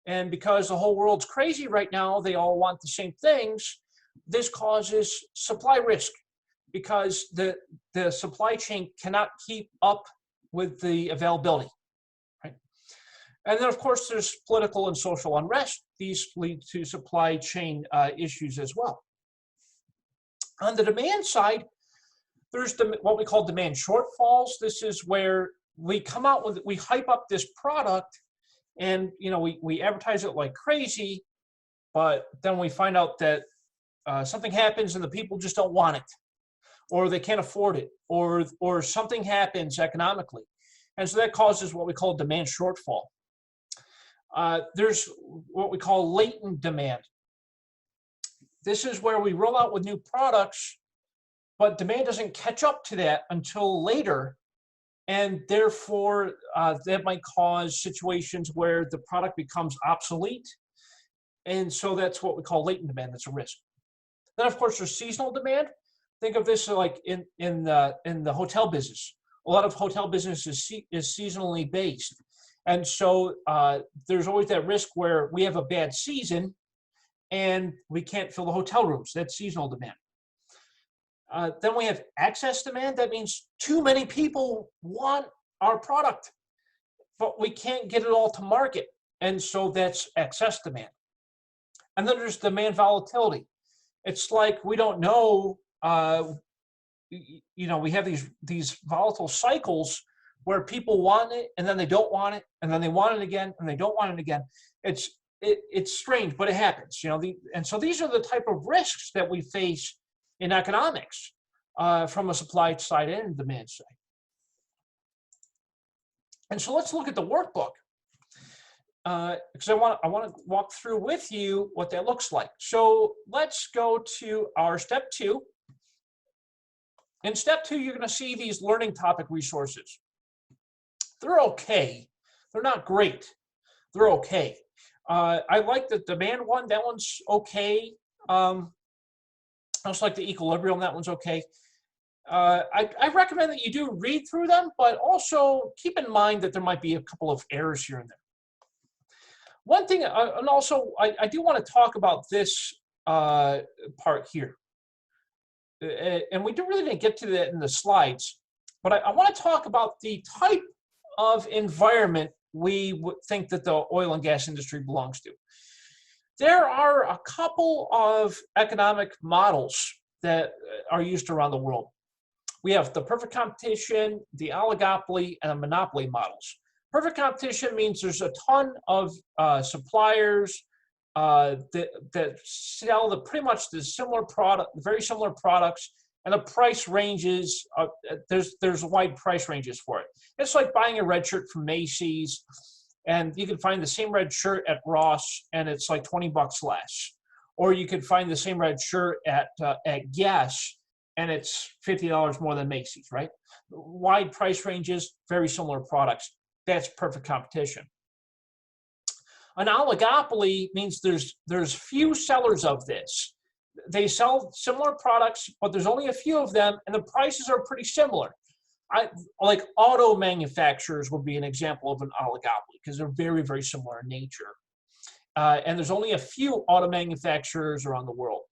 and because the whole world's crazy right now, they all want the same things. This causes supply risk because the supply chain cannot keep up with the availability, right? And then of course there's political and social unrest. These lead to supply chain issues as well. On the demand side, there's what we call demand shortfalls. This is where we hype up this product, and we advertise it like crazy, but then we find out that something happens and the people just don't want it, or they can't afford it, or something happens economically, and so that causes what we call demand shortfall. There's what we call latent demand. This is where we roll out with new products, but demand doesn't catch up to that until later, and therefore that might cause situations where the product becomes obsolete, and so that's what we call latent demand. That's a risk. Then of course there's seasonal demand. Think of this like in the hotel business. A lot of hotel business is seasonally based, and so there's always that risk where we have a bad season and we can't fill the hotel rooms. That's seasonal demand. Then we have excess demand. That means too many people want our product, but we can't get it all to market. And so that's excess demand. And then there's demand volatility. It's like we don't know, we have these volatile cycles where people want it and then they don't want it, and then they want it again and they don't want it again. It's strange, but it happens, and so these are the type of risks that we face in economics, from a supply side and demand side. And so let's look at the workbook, because I want to walk through with you what that looks like. So let's go to our step 2. In step 2, you're going to see these learning topic resources. They're okay. They're not great. They're okay. I like the demand one. That one's okay. I also like the equilibrium. That one's okay. I recommend that you do read through them, but also keep in mind that there might be a couple of errors here and there. One thing, and also I do want to talk about this part here. And we really didn't get to that in the slides, but I want to talk about the type of environment we would think that the oil and gas industry belongs to. There are a couple of economic models that are used around the world. We have the perfect competition, the oligopoly, and the monopoly models. Perfect competition means there's a ton of suppliers that sell pretty much the similar product, very similar products, and the price ranges. There's wide price ranges for it. It's like buying a red shirt from Macy's, and you can find the same red shirt at Ross, and it's like $20 less. Or you could find the same red shirt at Guess, and it's $50 more than Macy's, right? Wide price ranges, very similar products. That's perfect competition. An oligopoly means there's few sellers of this. They sell similar products, but there's only a few of them, and the prices are pretty similar. Like auto manufacturers would be an example of an oligopoly because they're very, very similar in nature. And there's only a few auto manufacturers around the world.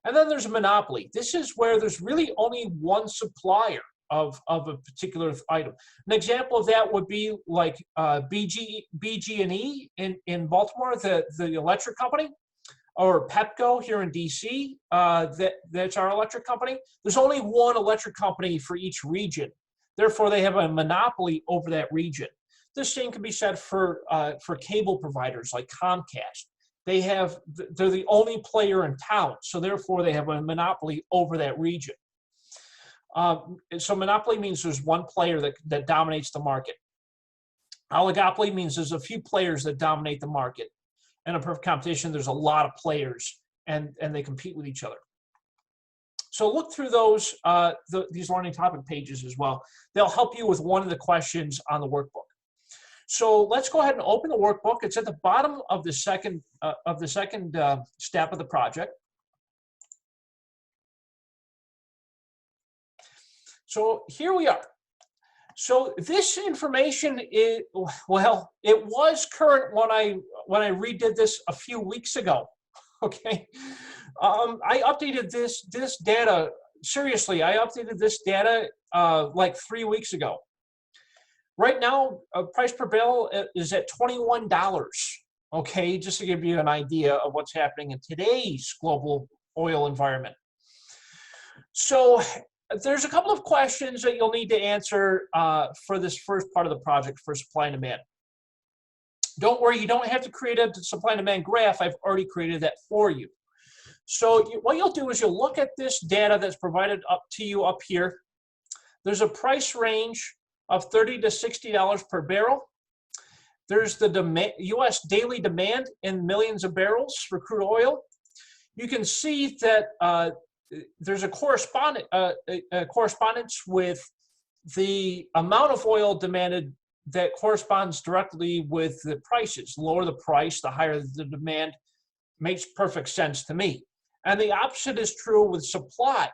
And then there's a monopoly. This is where there's really only one supplier of a particular item. An example of that would be like BG&E in Baltimore, the electric company, or Pepco here in DC. That's our electric company. There's only one electric company for each region. Therefore, they have a monopoly over that region. The same can be said for cable providers like Comcast. They're the only player in town, so therefore they have a monopoly over that region. So monopoly means there's one player that dominates the market. Oligopoly means there's a few players that dominate the market. And in perfect competition, there's a lot of players, and they compete with each other. So look through those these learning topic pages as well. They'll help you with one of the questions on the workbook. So let's go ahead and open the workbook. It's at the bottom of the second step of the project. So here we are. So this information is, well, it was current when I redid this a few weeks ago. Okay, I updated this data. Seriously, I updated this data like 3 weeks ago. Right now, price per barrel is at $21. Okay, just to give you an idea of what's happening in today's global oil environment. So there's a couple of questions that you'll need to answer for this first part of the project for supply and demand. Don't worry, you don't have to create a supply and demand graph. I've already created that for you. So what you'll do is you'll look at this data that's provided up to you up here. There's a price range of $30 to $60 per barrel. There's the U.S. daily demand in millions of barrels for crude oil. You can see that there's a correspondence with the amount of oil demanded that corresponds directly with the prices. The lower the price, the higher the demand. Makes perfect sense to me. And the opposite is true with supply.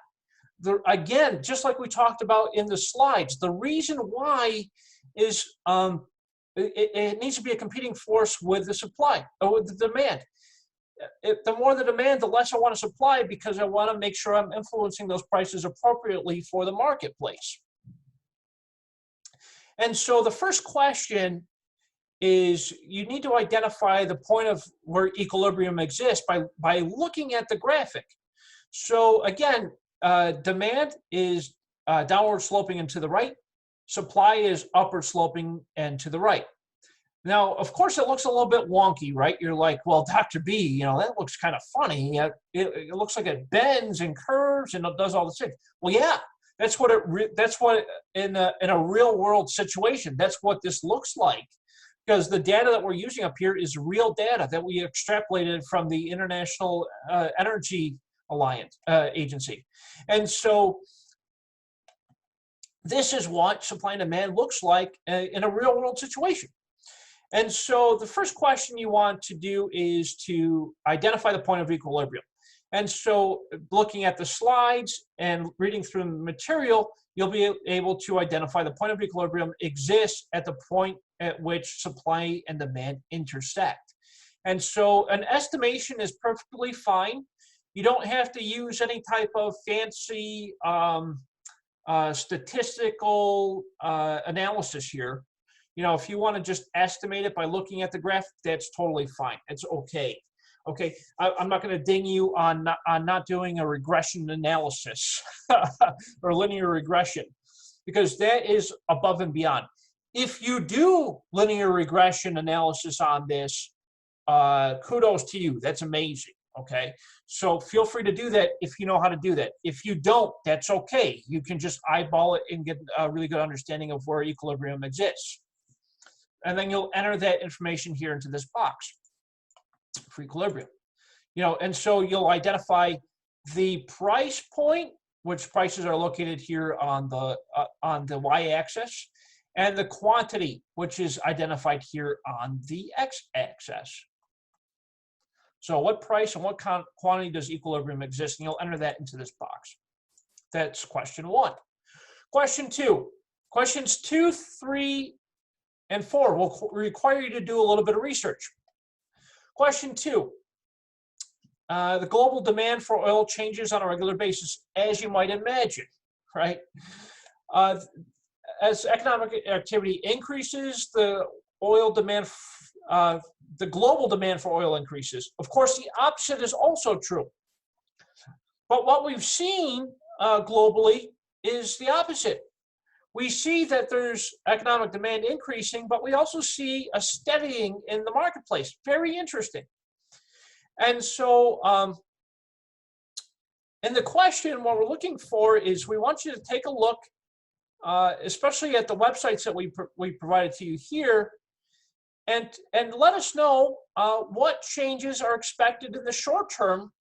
Again, just like we talked about in the slides, the reason why is it needs to be a competing force with the supply, or with the demand. The more the demand, the less I want to supply, because I want to make sure I'm influencing those prices appropriately for the marketplace. And so the first question is you need to identify the point of where equilibrium exists by looking at the graphic. So again, demand is downward sloping and to the right. Supply is upward sloping and to the right. Now, of course, it looks a little bit wonky, right? You're like, well, Dr. B, you know, that looks kind of funny. It looks like it bends and curves and it does all the things. Well, yeah, that's what in a real world situation, that's what this looks like. Because the data that we're using up here is real data that we extrapolated from the International Energy Alliance Agency. And so this is what supply and demand looks like in a real world situation. And so the first question you want to do is to identify the point of equilibrium. And so looking at the slides and reading through the material, you'll be able to identify the point of equilibrium exists at the point at which supply and demand intersect. And so an estimation is perfectly fine. You don't have to use any type of fancy statistical analysis here. You know, if you want to just estimate it by looking at the graph, that's totally fine. It's okay. Okay, I'm not going to ding you on not doing a regression analysis or linear regression, because that is above and beyond. If you do linear regression analysis on this, kudos to you. That's amazing. Okay, so feel free to do that if you know how to do that. If you don't, that's okay. You can just eyeball it and get a really good understanding of where equilibrium exists. And then you'll enter that information here into this box for equilibrium. You know, and so you'll identify the price point, which prices are located here on the y-axis, and the quantity, which is identified here on the x-axis. So what price and what quantity does equilibrium exist? And you'll enter that into this box. That's question 1. Question 2. Questions 2, 3, and 4 will require you to do a little bit of research. Question 2. The global demand for oil changes on a regular basis, as you might imagine, right? As economic activity increases, the global demand for oil increases. Of course, the opposite is also true. But what we've seen globally is the opposite. We see that there's economic demand increasing, but we also see a steadying in the marketplace. Very interesting. And so in the question, what we're looking for is we want you to take a look, especially at the websites that we provided to you here, and let us know what changes are expected in the short term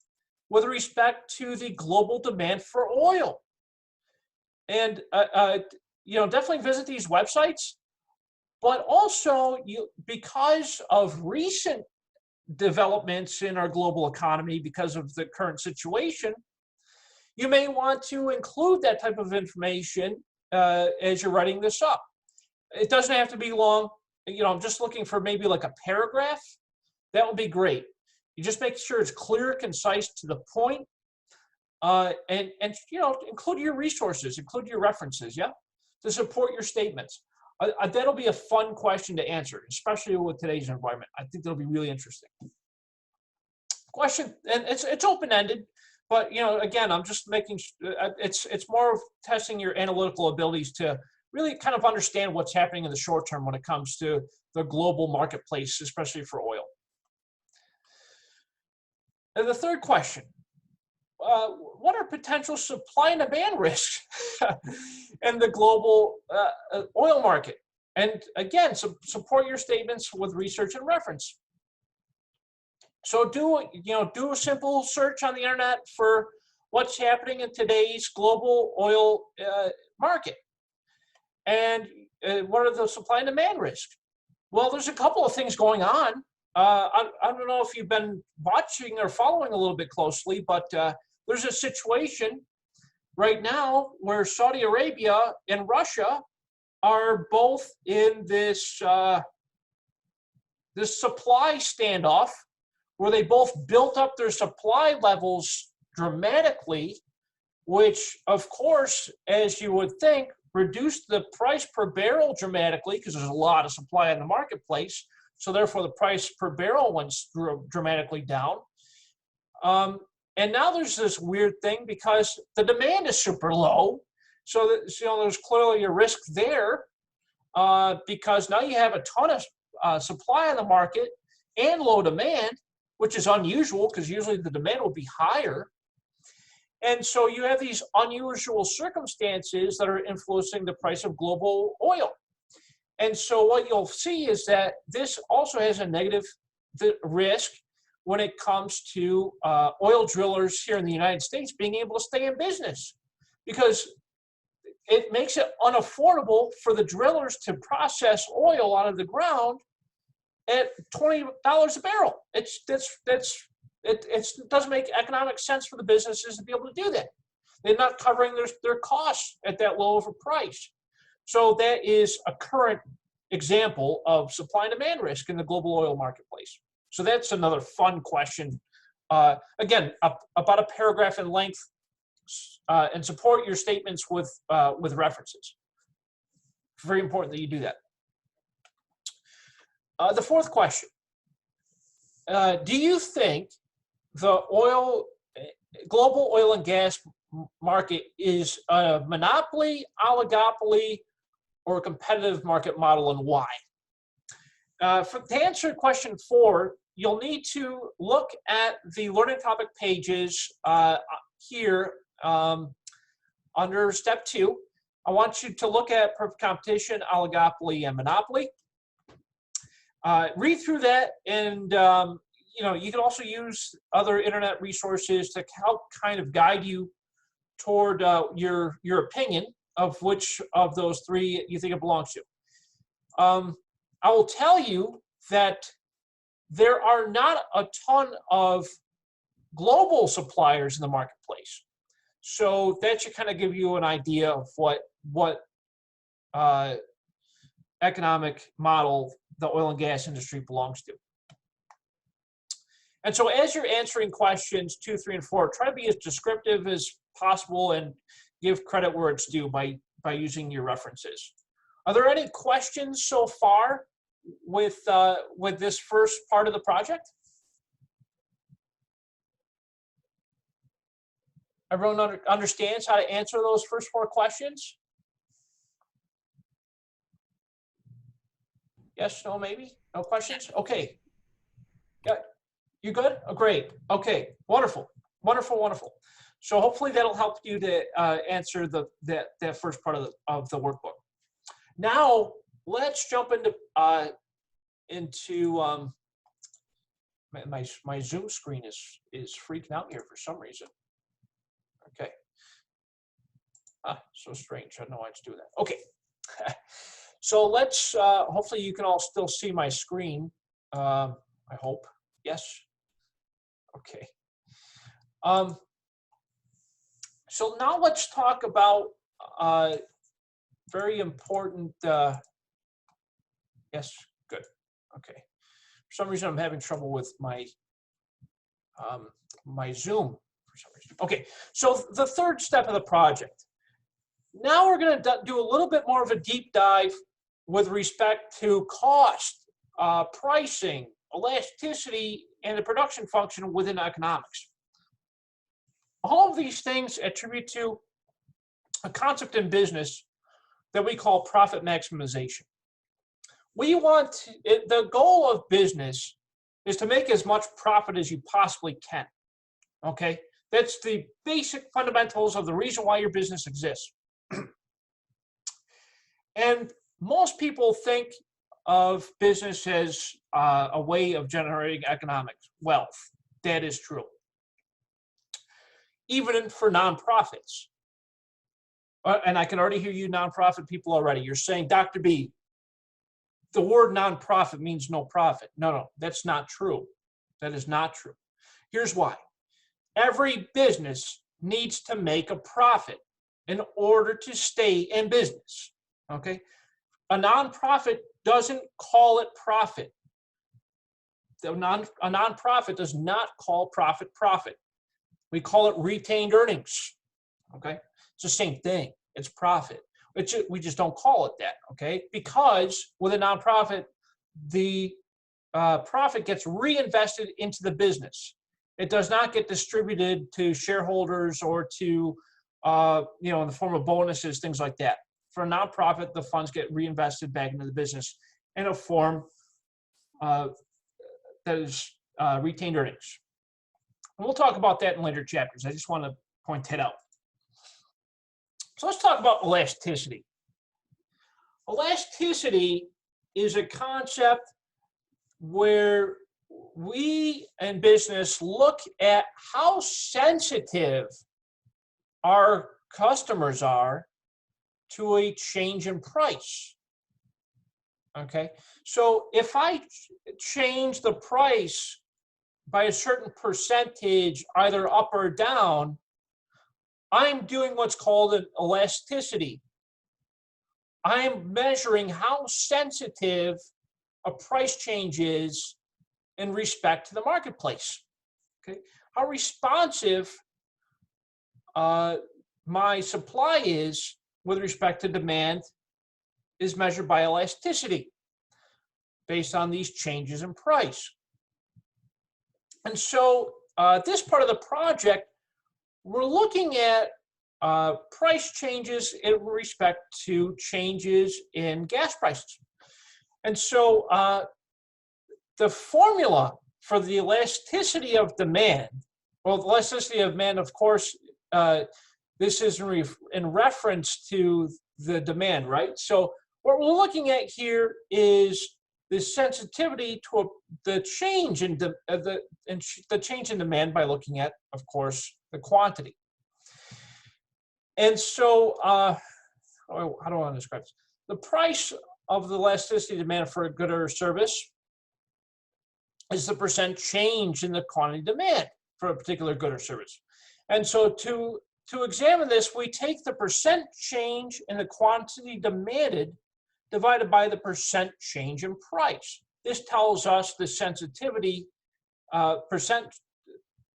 with respect to the global demand for oil. And definitely visit these websites, but also because of recent developments in our global economy, because of the current situation, you may want to include that type of information as you're writing this up. It doesn't have to be long. I'm just looking for maybe like a paragraph. That would be great. You just make sure it's clear, concise, to the point, and include your resources, include your references, yeah, to support your statements. That'll be a fun question to answer, especially with today's environment. I think that'll be really interesting. Question, and it's open-ended, but again, I'm just making it's more of testing your analytical abilities to really kind of understand what's happening in the short term when it comes to the global marketplace, especially for oil. And the third question, what are potential supply and demand risks in the global oil market? And again, support your statements with research and reference. So do a simple search on the internet for what's happening in today's global oil market. And what are the supply and demand risks? Well, there's a couple of things going on. I don't know if you've been watching or following a little bit closely, but there's a situation right now where Saudi Arabia and Russia are both in this this supply standoff, where they both built up their supply levels dramatically, which, of course, as you would think, reduced the price per barrel dramatically because there's a lot of supply in the marketplace. So therefore, the price per barrel went dramatically down. And now there's this weird thing because the demand is super low. So that, there's clearly a risk there because now you have a ton of supply in the market and low demand, which is unusual because usually the demand will be higher. And so you have these unusual circumstances that are influencing the price of global oil. And so what you'll see is that this also has a negative risk when it comes to oil drillers here in the United States being able to stay in business, because it makes it unaffordable for the drillers to process oil out of the ground at $20 a barrel. It doesn't make economic sense for the businesses to be able to do that. They're not covering their costs at that low of a price. So that is a current example of supply and demand risk in the global oil marketplace. So that's another fun question. Again, about a paragraph in length, and support your statements with references. Very important that you do that. The fourth question, do you think the global oil and gas market is a monopoly, oligopoly, or a competitive market model, and why? To answer question 4, you'll need to look at the learning topic pages here under step 2. I want you to look at perfect competition, oligopoly, and monopoly. Read through that, and you can also use other internet resources to help kind of guide you toward your opinion of which of those 3 you think it belongs to. I will tell you that there are not a ton of global suppliers in the marketplace. So that should kind of give you an idea of what economic model the oil and gas industry belongs to. And so as you're answering questions 2, 3, and 4, try to be as descriptive as possible and give credit where it's due by using your references. Are there any questions so far with this first part of the project? Everyone understands how to answer those first 4 questions? Yes, no, maybe? No questions? Okay. Yeah. You good? Oh, great. Okay, wonderful, wonderful, wonderful. So hopefully that'll help you to answer that first part of the workbook. Now let's jump into into my Zoom screen is freaking out here for some reason. Okay. So strange. I don't know why it's doing that. Okay. So let's, hopefully you can all still see my screen. I hope. Yes. Okay. So now let's talk about very important, yes, good. Okay. For some reason I'm having trouble with my my Zoom for some reason. Okay, so the third step of the project. Now we're going to do a little bit more of a deep dive with respect to cost, pricing, elasticity, and the production function within economics. All of these things attribute to a concept in business that we call profit maximization. We want to, the goal of business is to make as much profit as you possibly can. Okay, that's the basic fundamentals of the reason why your business exists. And most people think of business as a way of generating economic wealth. That is true. Even for nonprofits. And I can already hear you nonprofit people already. You're saying, Dr. B, the word nonprofit means no profit. No, that's not true. That is not true. Here's why. Every business needs to make a profit in order to stay in business. Okay? A nonprofit doesn't call it profit. A nonprofit does not call profit profit. We call it retained earnings. Okay? It's the same thing. It's profit. We just don't call it that. Okay? Because with a nonprofit, the profit gets reinvested into the business. It does not get distributed to shareholders or to, in the form of bonuses, things like that. For a nonprofit, the funds get reinvested back into the business in a form that is retained earnings. And we'll talk about that in later chapters. I just want to point that out. So let's talk about elasticity. Elasticity is a concept where we in business look at how sensitive our customers are to a change in price. Okay, so if I change the price by a certain percentage, either up or down, I'm doing what's called an elasticity. I'm measuring how sensitive a price change is in respect to the marketplace. Okay, how responsive my supply is with respect to demand is measured by elasticity based on these changes in price. And so this part of the project, we're looking at price changes in respect to changes in gas prices. And so the formula for the elasticity of demand, well, the elasticity of demand, of course, this is in reference to the demand, right? So what we're looking at here is the sensitivity to the change in the change in demand by looking at, of course, the quantity. And so, how do I want to describe this? The price of the elasticity of demand for a good or a service is the percent change in the quantity demand for a particular good or service. And so to examine this, we take the percent change in the quantity demanded divided by the percent change in price. This tells us the sensitivity, percent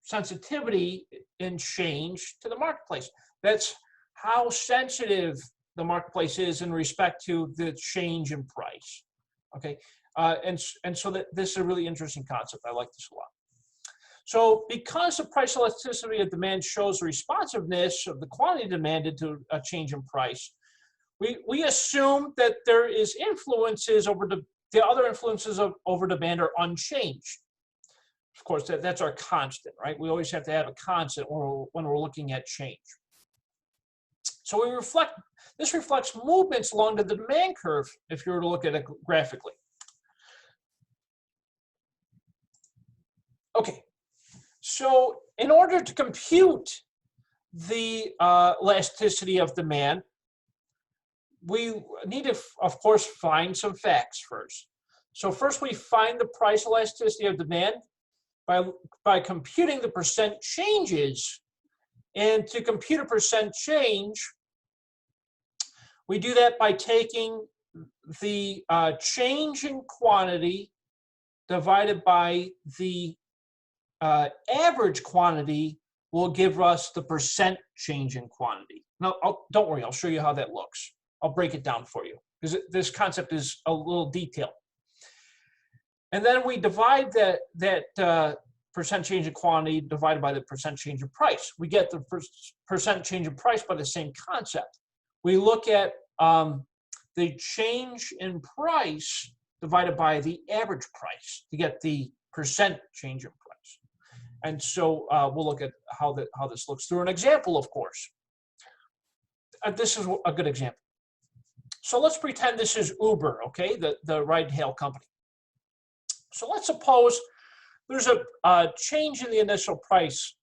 sensitivity in change to the marketplace. That's how sensitive the marketplace is in respect to the change in price. Okay, and so this is a really interesting concept. I like this a lot. So because the price elasticity of demand shows the responsiveness of the quantity demanded to a change in price, we assume that there is influences over the other influences over demand are unchanged. Of course, that's our constant, right? We always have to have a constant when we're looking at change. So this reflects movements along the demand curve if you were to look at it graphically. Okay, so in order to compute the elasticity of demand, we need to, of course, find some facts first. So first we find the price elasticity of demand by computing the percent changes. And to compute a percent change, we do that by taking the change in quantity divided by the average quantity will give us the percent change in quantity. Now, don't worry, I'll show you how that looks. I'll break it down for you because this concept is a little detailed. And then we divide that percent change in quantity divided by the percent change in price. We get the percent change in price by the same concept. We look at the change in price divided by the average price to get the percent change in price. And so we'll look at how this looks through an example, of course. This is a good example. So let's pretend this is Uber, okay, the ride-hail company. So let's suppose there's a change in the initial price.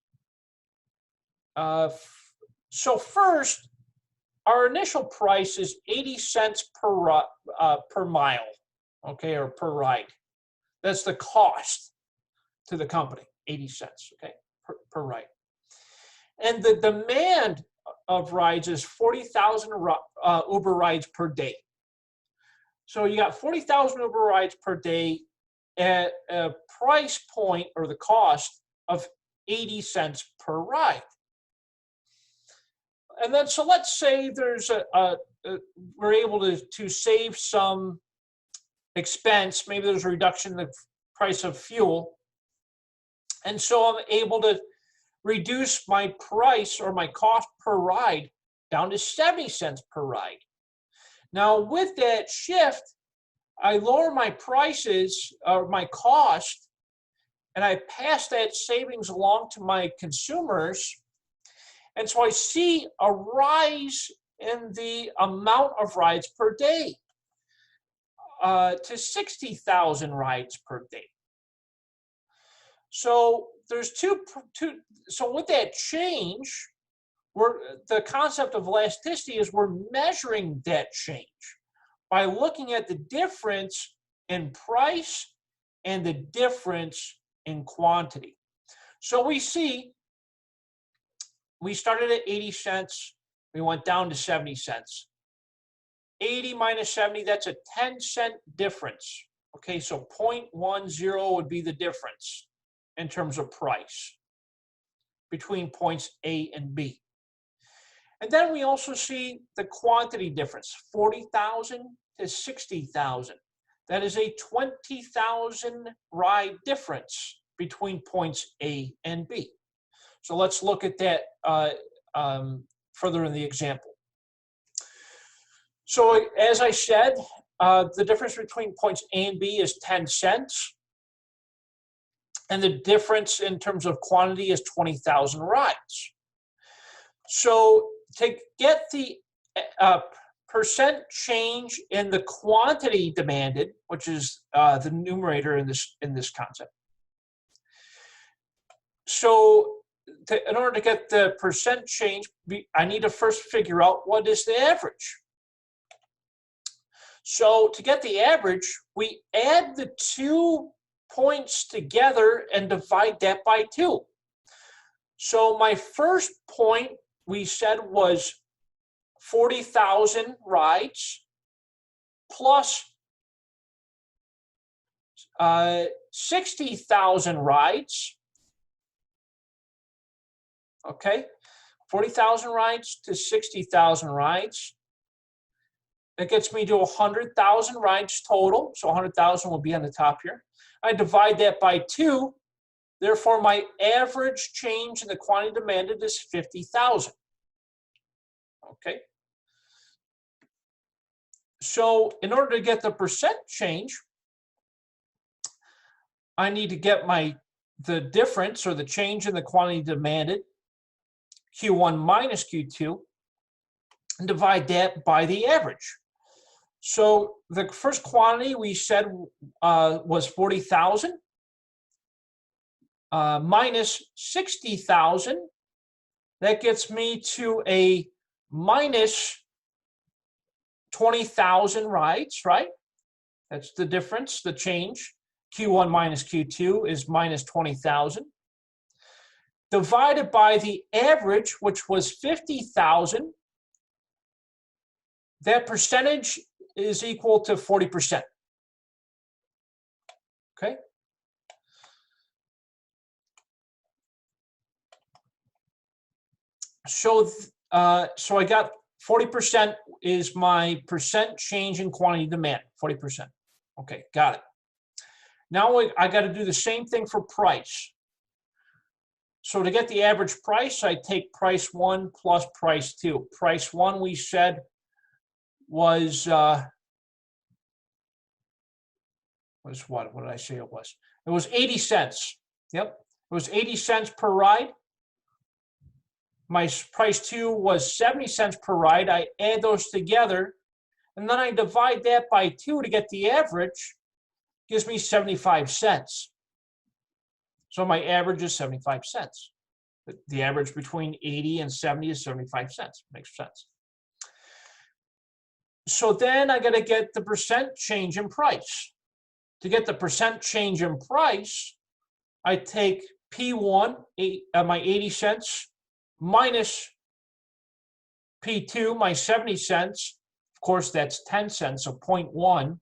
So first, our initial price is 80 cents per mile, okay, or per ride. That's the cost to the company, 80 cents, okay, per ride. And the demand of rides is 40,000 Uber rides per day. So you got 40,000 Uber rides per day at a price point or the cost of 80 cents per ride. And then, so let's say there's we're able to save some expense. Maybe there's a reduction in the price of fuel. And so I'm able to reduce my price or my cost per ride down to 70 cents per ride. Now, with that shift, I lower my prices or my cost, and I pass that savings along to my consumers. And so I see a rise in the amount of rides per day to 60,000 rides per day. So there's so with that change, the concept of elasticity is we're measuring that change by looking at the difference in price and the difference in quantity. So we see we started at 80 cents, we went down to 70 cents. 80 minus 70, that's a 10-cent difference. Okay, so 0.10 would be the difference in terms of price between points A and B. And then we also see the quantity difference, 40,000 to 60,000. That is a 20,000 ride difference between points A and B. So let's look at that further in the example. So as I said, the difference between points A and B is 10 cents. And the difference in terms of quantity is 20,000 rides. So to get the percent change in the quantity demanded, which is the numerator in this concept. So in order to get the percent change, I need to first figure out what is the average. So to get the average, we add the 2 points together and divide that by 2. So my first point we said was 40,000 rides plus 60,000 rides. Okay, 40,000 rides to 60,000 rides. That gets me to 100,000 rides total. So 100,000 will be on the top here. I divide that by 2. Therefore, my average change in the quantity demanded is 50,000. Okay. So in order to get the percent change, I need to get the difference or the change in the quantity demanded, Q1 minus Q2, and divide that by the average. So the first quantity we said was 40,000. minus 60,000. That gets me to a minus 20,000 rides, right? That's the difference, the change. Q1 minus Q2 is minus 20,000. Divided by the average, which was 50,000, that percentage is equal to 40%. Okay? So I got 40% is my percent change in quantity demand, 40%. Okay, got it. Now I got to do the same thing for price. So to get the average price, I take price 1 plus price 2. Price 1 we said was what? What did I say it was? It was 80 cents. Yep, it was 80 cents per ride. My price 2 was 70 cents per ride. I add those together, and then I divide that by 2 to get the average. Gives me 75 cents. So my average is 75 cents. The average between 80 and 70 is 75 cents. Makes sense. So then I got to get the percent change in price. To get the percent change in price, I take P1, my 80 cents, minus P2, my 70 cents. Of course, that's 10 cents, so 0.10,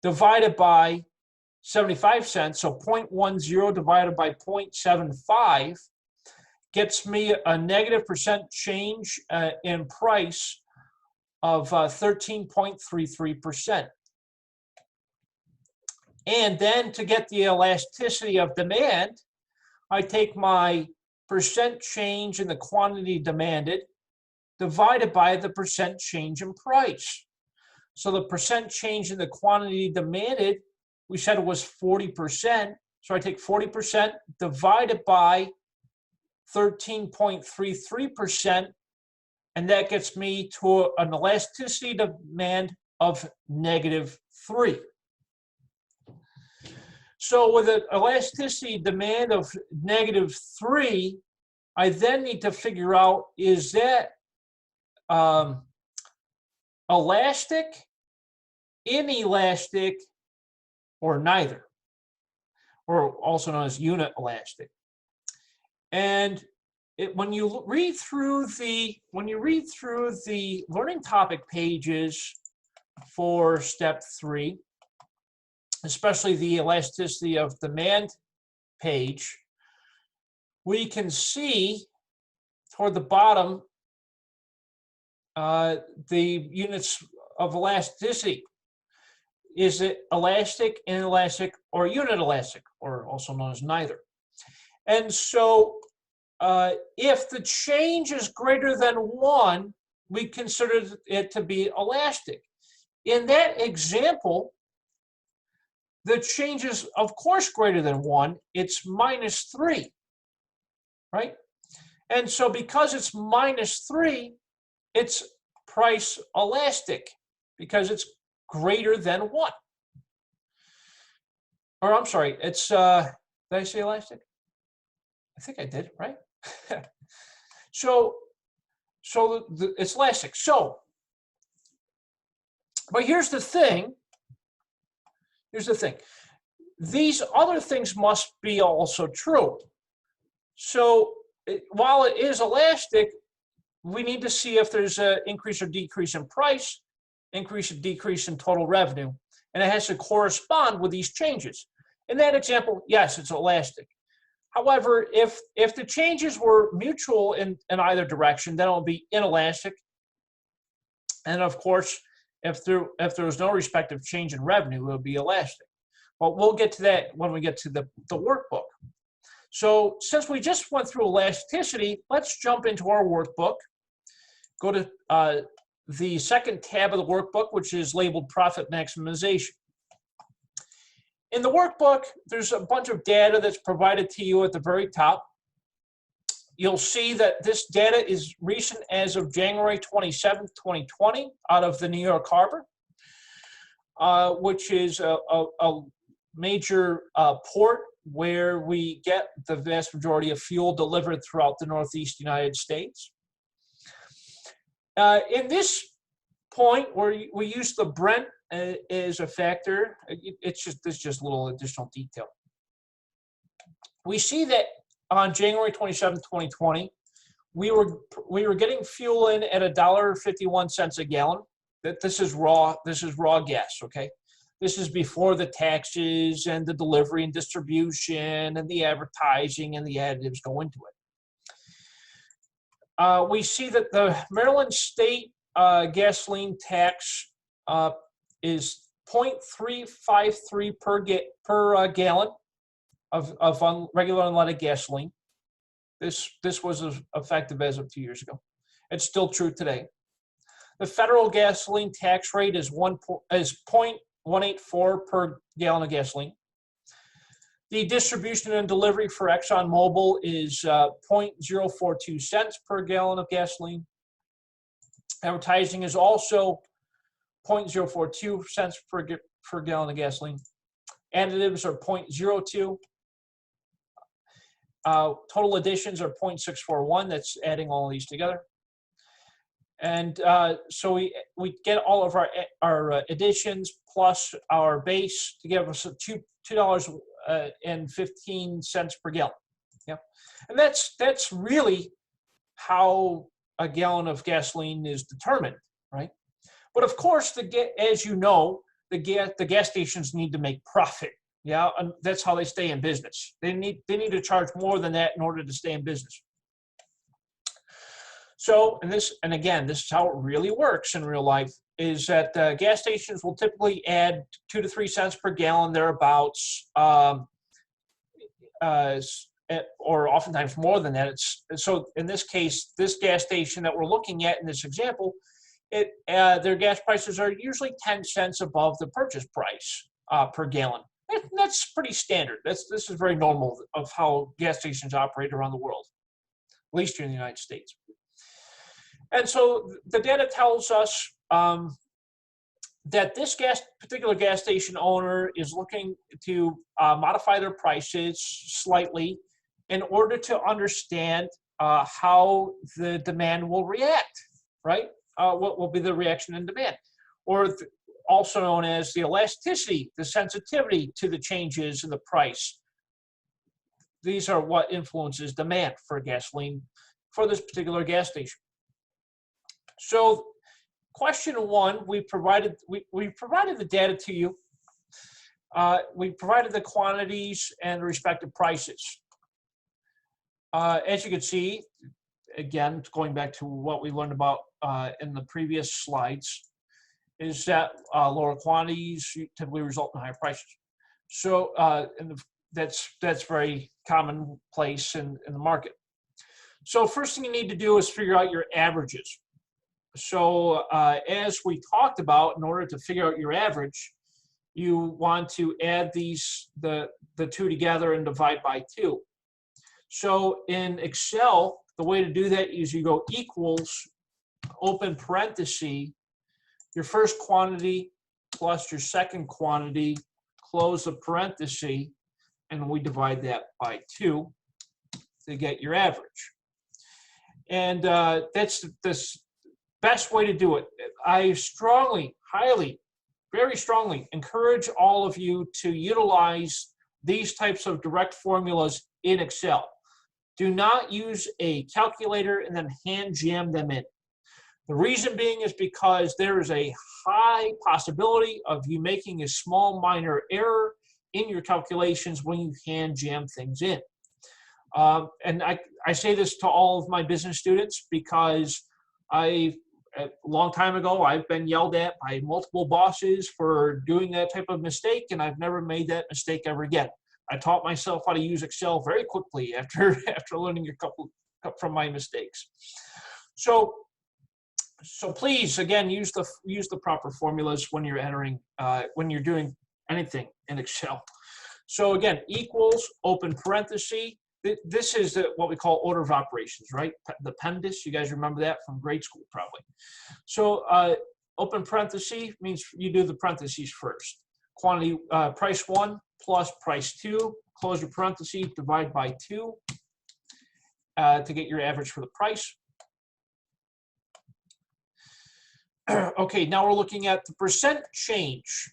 divided by 75 cents, so 0.10 divided by 0.75 gets me a negative percent change in price of 13.33%. And then to get the elasticity of demand, I take my percent change in the quantity demanded divided by the percent change in price. So the percent change in the quantity demanded, we said it was 40%. So I take 40% divided by 13.33%, and that gets me to an elasticity demand of -3. So with an elasticity demand of -3, I then need to figure out, is that elastic, inelastic, or neither, or also known as unit elastic. And when you read through the learning topic pages for step 3, especially the elasticity of demand page, we can see toward the bottom the units of elasticity. Is it elastic, inelastic, or unit elastic, or also known as neither? And so if the change is greater than 1, we consider it to be elastic. In that example, the change is, of course, greater than 1. It's -3, right? And so because it's -3, it's price elastic because it's greater than 1. Or I'm sorry, it's, did I say elastic? I think I did, right? So it's elastic. So, but here's the thing. These other things must be also true. So while it is elastic, we need to see if there's an increase or decrease in price, increase or decrease in total revenue, and it has to correspond with these changes. In that example, yes, it's elastic. However, if the changes were mutual in either direction, then it will be inelastic. And of course, if there was no respective change in revenue, it would be elastic. But we'll get to that when we get to the workbook. So since we just went through elasticity, let's jump into our workbook. Go to the second tab of the workbook, which is labeled Profit Maximization. In the workbook, there's a bunch of data that's provided to you at the very top. You'll see that this data is recent as of January 27th, 2020, out of the New York Harbor, which is a major port where we get the vast majority of fuel delivered throughout the Northeast United States. In this point where we use the Brent as a factor, it's just a little additional detail. We see that on January 27, 2020, we were getting fuel in at $1.51 a gallon. This is raw gas, okay? This is before the taxes and the delivery and distribution and the advertising and the additives go into it. We see that the Maryland state gasoline tax is 0.353 per gallon of regular unleaded gasoline. This was effective as of 2 years ago. It's still true today. The federal gasoline tax rate is 0.184 per gallon of gasoline. The distribution and delivery for ExxonMobil is 0.042 cents per gallon of gasoline. Advertising is also 0.042 cents per gallon of gasoline. Additives are 0.02. Total additions are 0.641. That's adding all of these together. And so we get all of our additions plus our base to give us $2.15 per gallon. Yeah, and that's really how a gallon of gasoline is determined, right? But of course, as you know, the gas stations need to make profit. Yeah, and that's how they stay in business. They need to charge more than that in order to stay in business. So, and again, this is how it really works in real life, is that gas stations will typically add 2 to 3 cents per gallon thereabouts, or oftentimes more than that. So in this case, this gas station that we're looking at in this example, their gas prices are usually 10 cents above the purchase price per gallon. And that's pretty standard. This is very normal of how gas stations operate around the world, at least here in the United States. And so the data tells us that this particular gas station owner is looking to modify their prices slightly in order to understand how the demand will react, right? What will be the reaction in demand, or also known as the elasticity, the sensitivity to the changes in the price. These are what influences demand for gasoline for this particular gas station. So question one, we provided the data to you. We provided the quantities and the respective prices. As you can see, again, going back to what we learned about in the previous slides, is that lower quantities typically result in higher prices. So that's very commonplace in the market. So first thing you need to do is figure out your averages. So as we talked about, in order to figure out your average, you want to add the two together and divide by 2. So in Excel, the way to do that is you go equals, open parenthesis, your first quantity plus your second quantity, close the parenthesis, and we divide that by 2 to get your average. And that's the best way to do it. I strongly, highly, very strongly encourage all of you to utilize these types of direct formulas in Excel. Do not use a calculator and then hand jam them in. The reason being is because there is a high possibility of you making a small minor error in your calculations when you hand jam things in. And I say this to all of my business students because a long time ago, I've been yelled at by multiple bosses for doing that type of mistake, and I've never made that mistake ever again. I taught myself how to use Excel very quickly after learning a couple from my mistakes. So please, again, use the proper formulas when you're entering, when you're doing anything in Excel. So again, equals, open parenthesis. This is what we call order of operations, right? The PEMDAS, you guys remember that from grade school probably. So open parenthesis means you do the parentheses first. Quantity, price 1 plus price 2, close your parenthesis, divide by 2 to get your average for the price. Okay, now we're looking at the percent change.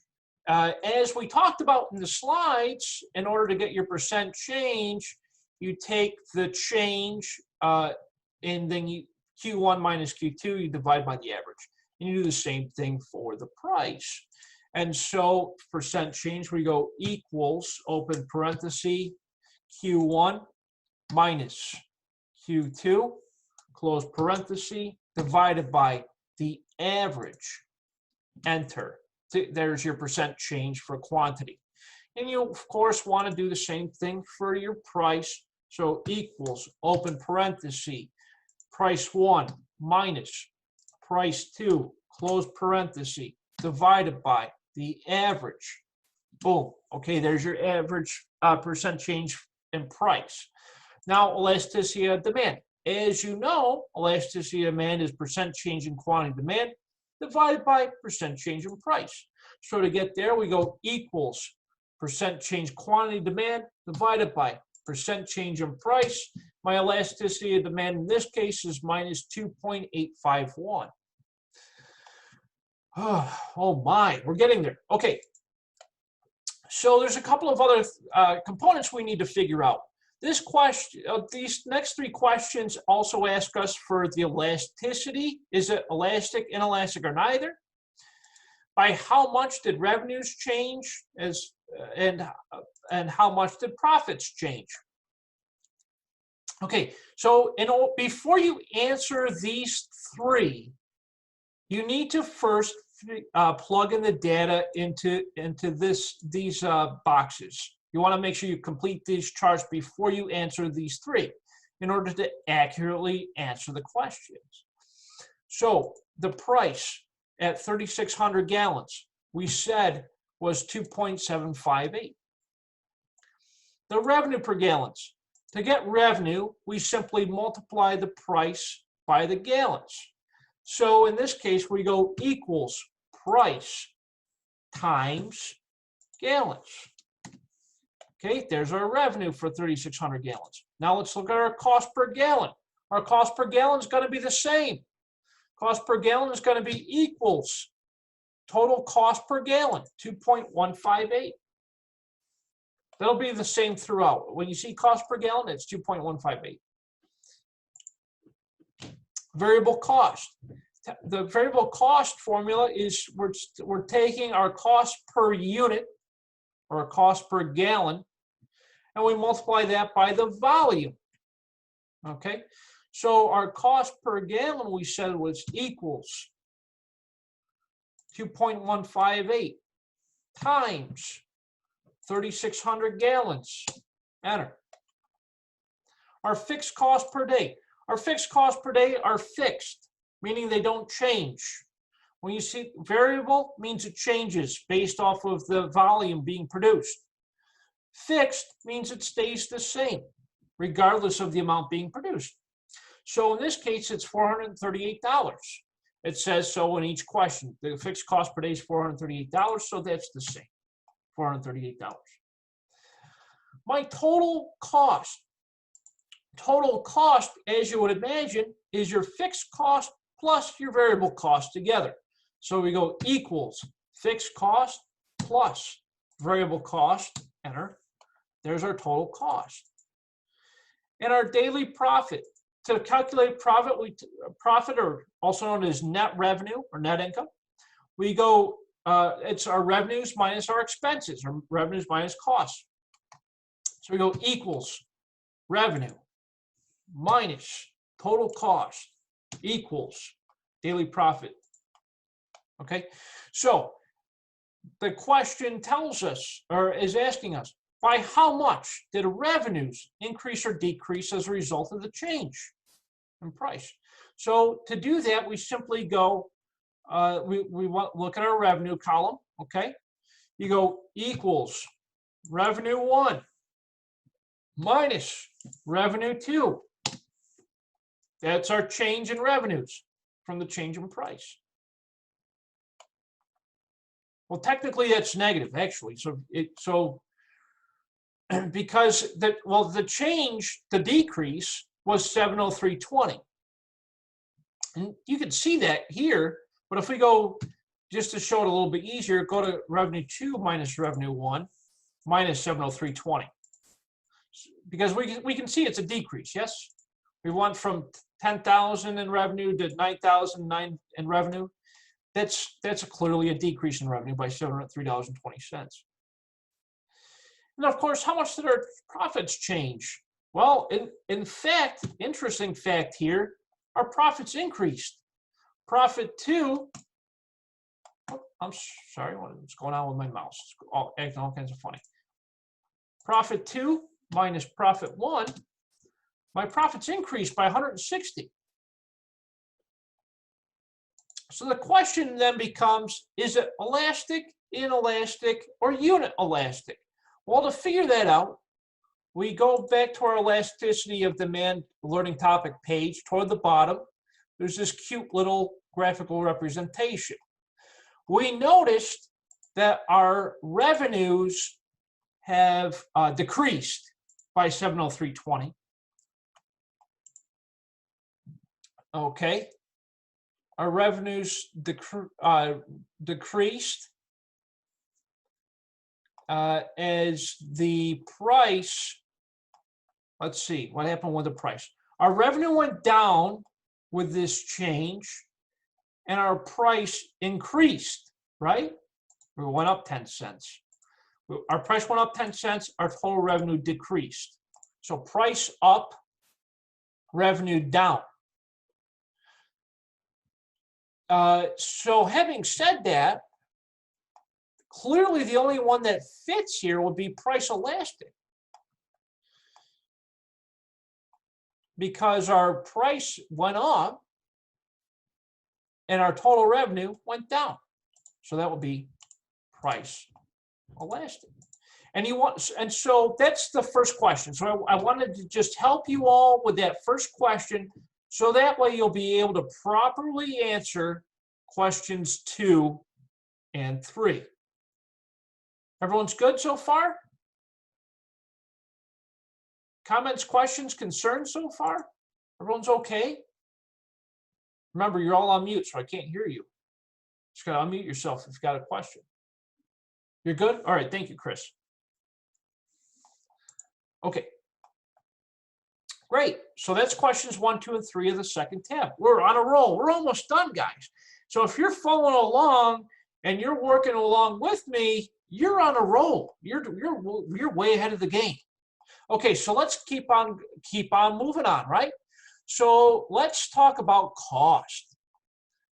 As we talked about in the slides, in order to get your percent change, you take the change and then you Q1 minus Q2, you divide by the average. And you do the same thing for the price. And so percent change, we go equals, open parenthesis, Q1 minus Q2, close parenthesis, divided by the average, enter. There's your percent change for quantity. And you, of course, want to do the same thing for your price. So equals, open parenthesis, price 1 minus price 2, close parenthesis, divided by the average. Boom. Okay, there's your average percent change in price. Now, elasticity of demand. As you know, elasticity of demand is percent change in quantity demand divided by percent change in price. So to get there, we go equals percent change quantity demand divided by percent change in price. My elasticity of demand in this case is minus 2.851. Oh my, we're getting there. Okay, so there's a couple of other components we need to figure out. This question, these next three questions also ask us for the elasticity. Is it elastic, inelastic, or neither? By how much did revenues change, and how much did profits change? Okay, so before you answer these three, you need to first plug in the data into these boxes. You want to make sure you complete these charts before you answer these three in order to accurately answer the questions. So the price at 3,600 gallons, we said was 2.758. The revenue per gallons. To get revenue, we simply multiply the price by the gallons. So in this case, we go equals price times gallons. Okay, there's our revenue for 3,600 gallons. Now let's look at our cost per gallon. Our cost per gallon is going to be the same. Cost per gallon is going to be equals total cost per gallon, 2.158. That'll be the same throughout. When you see cost per gallon, it's 2.158. Variable cost. The variable cost formula is we're taking our cost per unit or cost per gallon, and we multiply that by the volume. Okay, so our cost per gallon we said was equals 2.158 times 3,600 gallons. Enter. Our fixed cost per day. Our fixed costs per day are fixed, meaning they don't change. When you see variable, means it changes based off of the volume being produced. Fixed means it stays the same, regardless of the amount being produced. So in this case, it's $438. It says so in each question. The fixed cost per day is $438, so that's the same, $438. My total cost, as you would imagine, is your fixed cost plus your variable cost together. So we go equals fixed cost plus variable cost, enter. There's our total cost. And our daily profit. To calculate profit, profit, or also known as net revenue or net income, we go, it's our revenues minus our expenses, or revenues minus costs. So we go equals revenue minus total cost equals daily profit. Okay, so the question tells us, or is asking us, by how much did revenues increase or decrease as a result of the change in price? So to do that, we simply go, we want look at our revenue column, okay? You go equals revenue 1 minus revenue 2. That's our change in revenues from the change in price. Well, technically that's negative, actually. So because the change, the decrease was 703.20. And you can see that here, but if we go, just to show it a little bit easier, go to revenue 2 minus revenue 1 minus 703.20. Because we can see it's a decrease, yes? We went from 10,000 in revenue to 9,009 in revenue. That's clearly a decrease in revenue by $703.20. And of course, how much did our profits change? Well, in fact, interesting fact here, our profits increased. Profit 2, oh, I'm sorry, what's going on with my mouse? It's acting all kinds of funny. Profit 2 minus profit 1, my profits increased by 160. So the question then becomes, is it elastic, inelastic, or unit elastic? Well, to figure that out, we go back to our Elasticity of Demand learning topic page. Toward the bottom, there's this cute little graphical representation. We noticed that our revenues have decreased by 703.20. Okay, our revenues decreased as the price, let's see, what happened with the price? Our revenue went down with this change, and our price increased, right? We went up 10 cents. Our price went up 10 cents, our total revenue decreased. So price up, revenue down. So having said that, clearly the only one that fits here would be price elastic, because our price went up and our total revenue went down. So that would be price elastic. And so that's the first question. So I wanted to just help you all with that first question, so that way you'll be able to properly answer questions 2 and 3. Everyone's good so far? Comments, questions, concerns so far? Everyone's okay? Remember, you're all on mute, so I can't hear you. Just gotta unmute yourself if you've got a question. You're good? All right, thank you, Chris. Okay. Great. So that's questions 1, 2, and 3 of the second tab. We're on a roll. We're almost done, guys. So if you're following along and you're working along with me, you're on a roll. You're way ahead of the game. Okay, so let's keep on moving on, right? So let's talk about cost.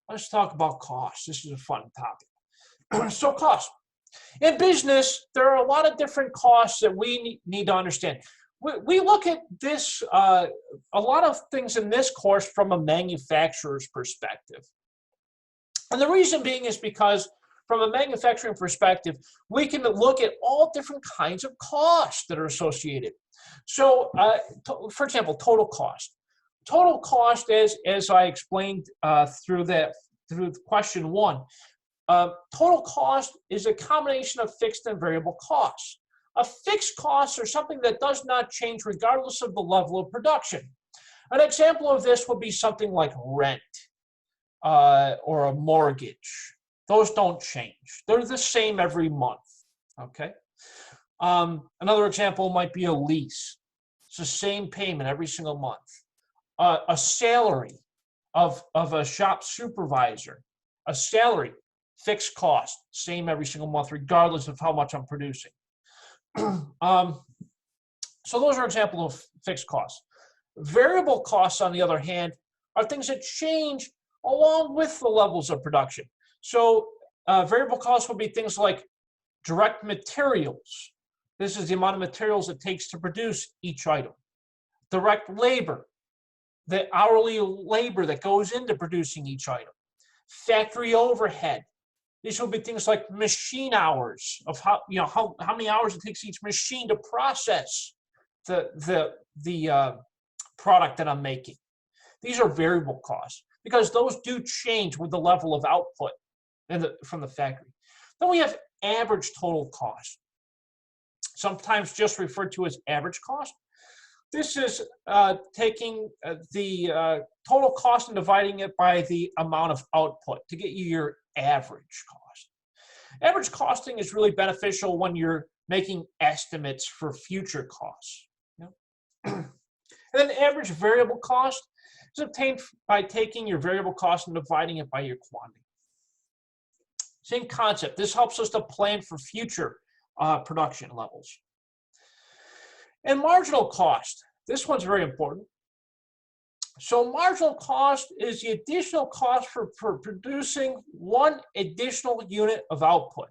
Let's talk about cost. This is a fun topic. So cost. In business, there are a lot of different costs that we need to understand. We look at this, a lot of things in this course from a manufacturer's perspective. And the reason being is because from a manufacturing perspective, we can look at all different kinds of costs that are associated. So, for example, total cost. Total cost, as I explained through question 1, total cost is a combination of fixed and variable costs. A fixed costs are something that does not change regardless of the level of production. An example of this would be something like rent or a mortgage. Those don't change. They're the same every month, okay? Another example might be a lease. It's the same payment every single month. A salary of a shop supervisor, a salary, fixed cost, same every single month, regardless of how much I'm producing. So those are examples of fixed costs. Variable costs, on the other hand, are things that change along with the levels of production. So variable costs will be things like direct materials. This is the amount of materials it takes to produce each item. Direct labor, the hourly labor that goes into producing each item. Factory overhead. These will be things like machine hours, of how many hours it takes each machine to process the product that I'm making. These are variable costs because those do change with the level of output from the factory. Then we have average total cost. sometimes just referred to as average cost. This is taking the total cost and dividing it by the amount of output to get you your average cost. Average costing is really beneficial when you're making estimates for future costs. And then average variable cost is obtained by taking your variable cost and dividing it by your quantity. Same concept. This helps us to plan for future production levels. And marginal cost. This one's very important. So marginal cost is the additional cost for producing one additional unit of output.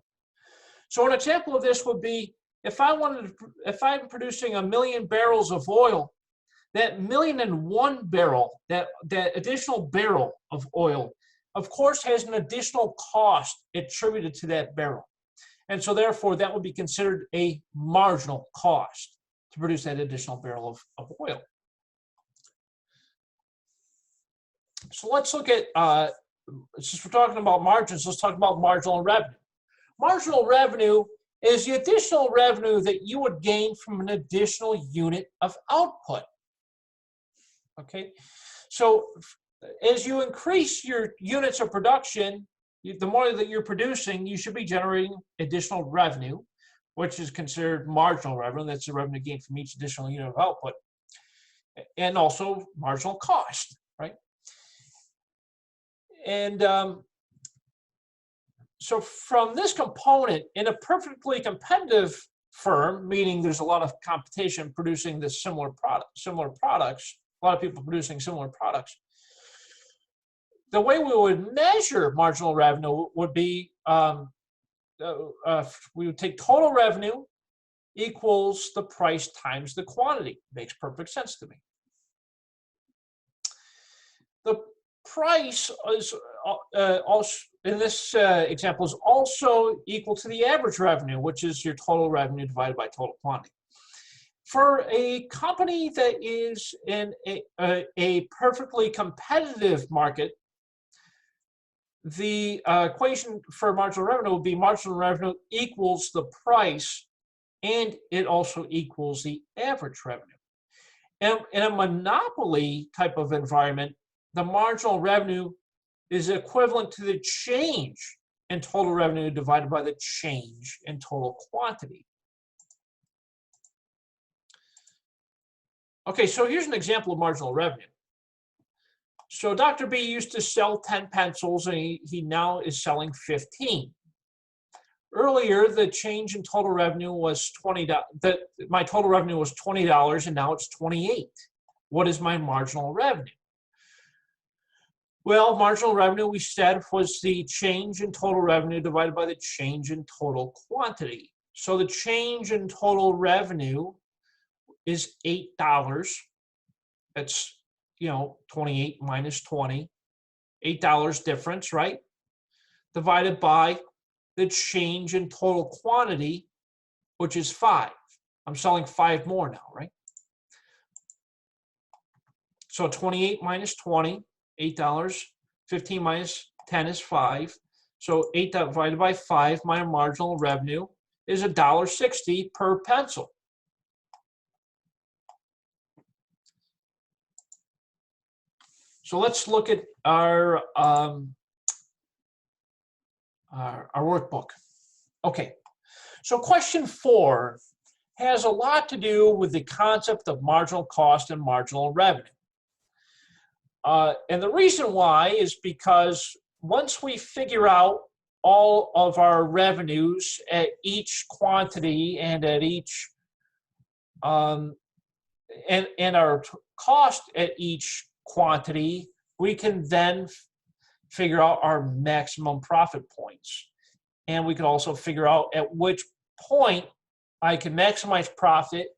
So an example of this would be if I'm producing 1 million barrels of oil, that 1,000,001 barrel, that additional barrel of oil, of course, has an additional cost attributed to that barrel. And so therefore, that would be considered a marginal cost to produce that additional barrel of oil. So let's look at, since we're talking about margins, let's talk about marginal revenue. Marginal revenue is the additional revenue that you would gain from an additional unit of output. Okay, so as you increase your units of production, the more that you're producing, you should be generating additional revenue, which is considered marginal revenue. That's the revenue gained from each additional unit of output, and also marginal cost, right? And so from this component, in a perfectly competitive firm, meaning there's a lot of competition producing this similar products, a lot of people producing similar products, the way we would measure marginal revenue would be we would take total revenue equals the price times the quantity. Makes perfect sense to me. The price is also, in this example, is also equal to the average revenue, which is your total revenue divided by total quantity. For a company that is in a perfectly competitive market, the equation for marginal revenue will be marginal revenue equals the price, and it also equals the average revenue. And in a monopoly type of environment, the marginal revenue is equivalent to the change in total revenue divided by the change in total quantity. Okay, so here's an example of marginal revenue. So Dr. B used to sell 10 pencils, and he now is selling 15. Earlier, the change in total revenue was $20. My total revenue was $20, and now it's $28. What is my marginal revenue? Well, marginal revenue, we said, was the change in total revenue divided by the change in total quantity. So the change in total revenue is $8. That's, 28 minus 20, $8 difference, right? Divided by the change in total quantity, which is 5. I'm selling 5 more now, right? So 28 minus 20, $8. 15 minus 10 is 5. So 8 divided by 5, my marginal revenue is $1.60 per pencil. So let's look at our workbook. Okay, so question 4 has a lot to do with the concept of marginal cost and marginal revenue. And the reason why is because once we figure out all of our revenues at each quantity and at each and our cost at each quantity, we can then figure out our maximum profit points. And we can also figure out at which point I can maximize profit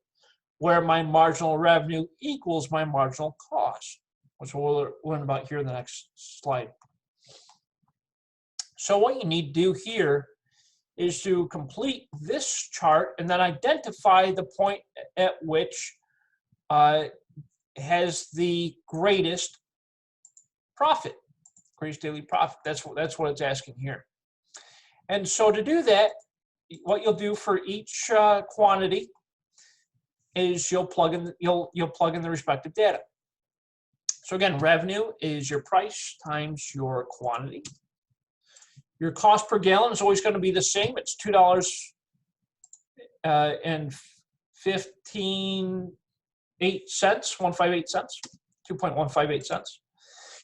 where my marginal revenue equals my marginal cost, which we'll learn about here in the next slide. So what you need to do here is to complete this chart and then identify the point at which has the greatest profit, greatest daily profit. That's what it's asking here. And so to do that, what you'll do for each quantity is you'll plug in the respective data. So again, revenue is your price times your quantity. Your cost per gallon is always going to be the same. It's $2.158 cents, 2.158 cents.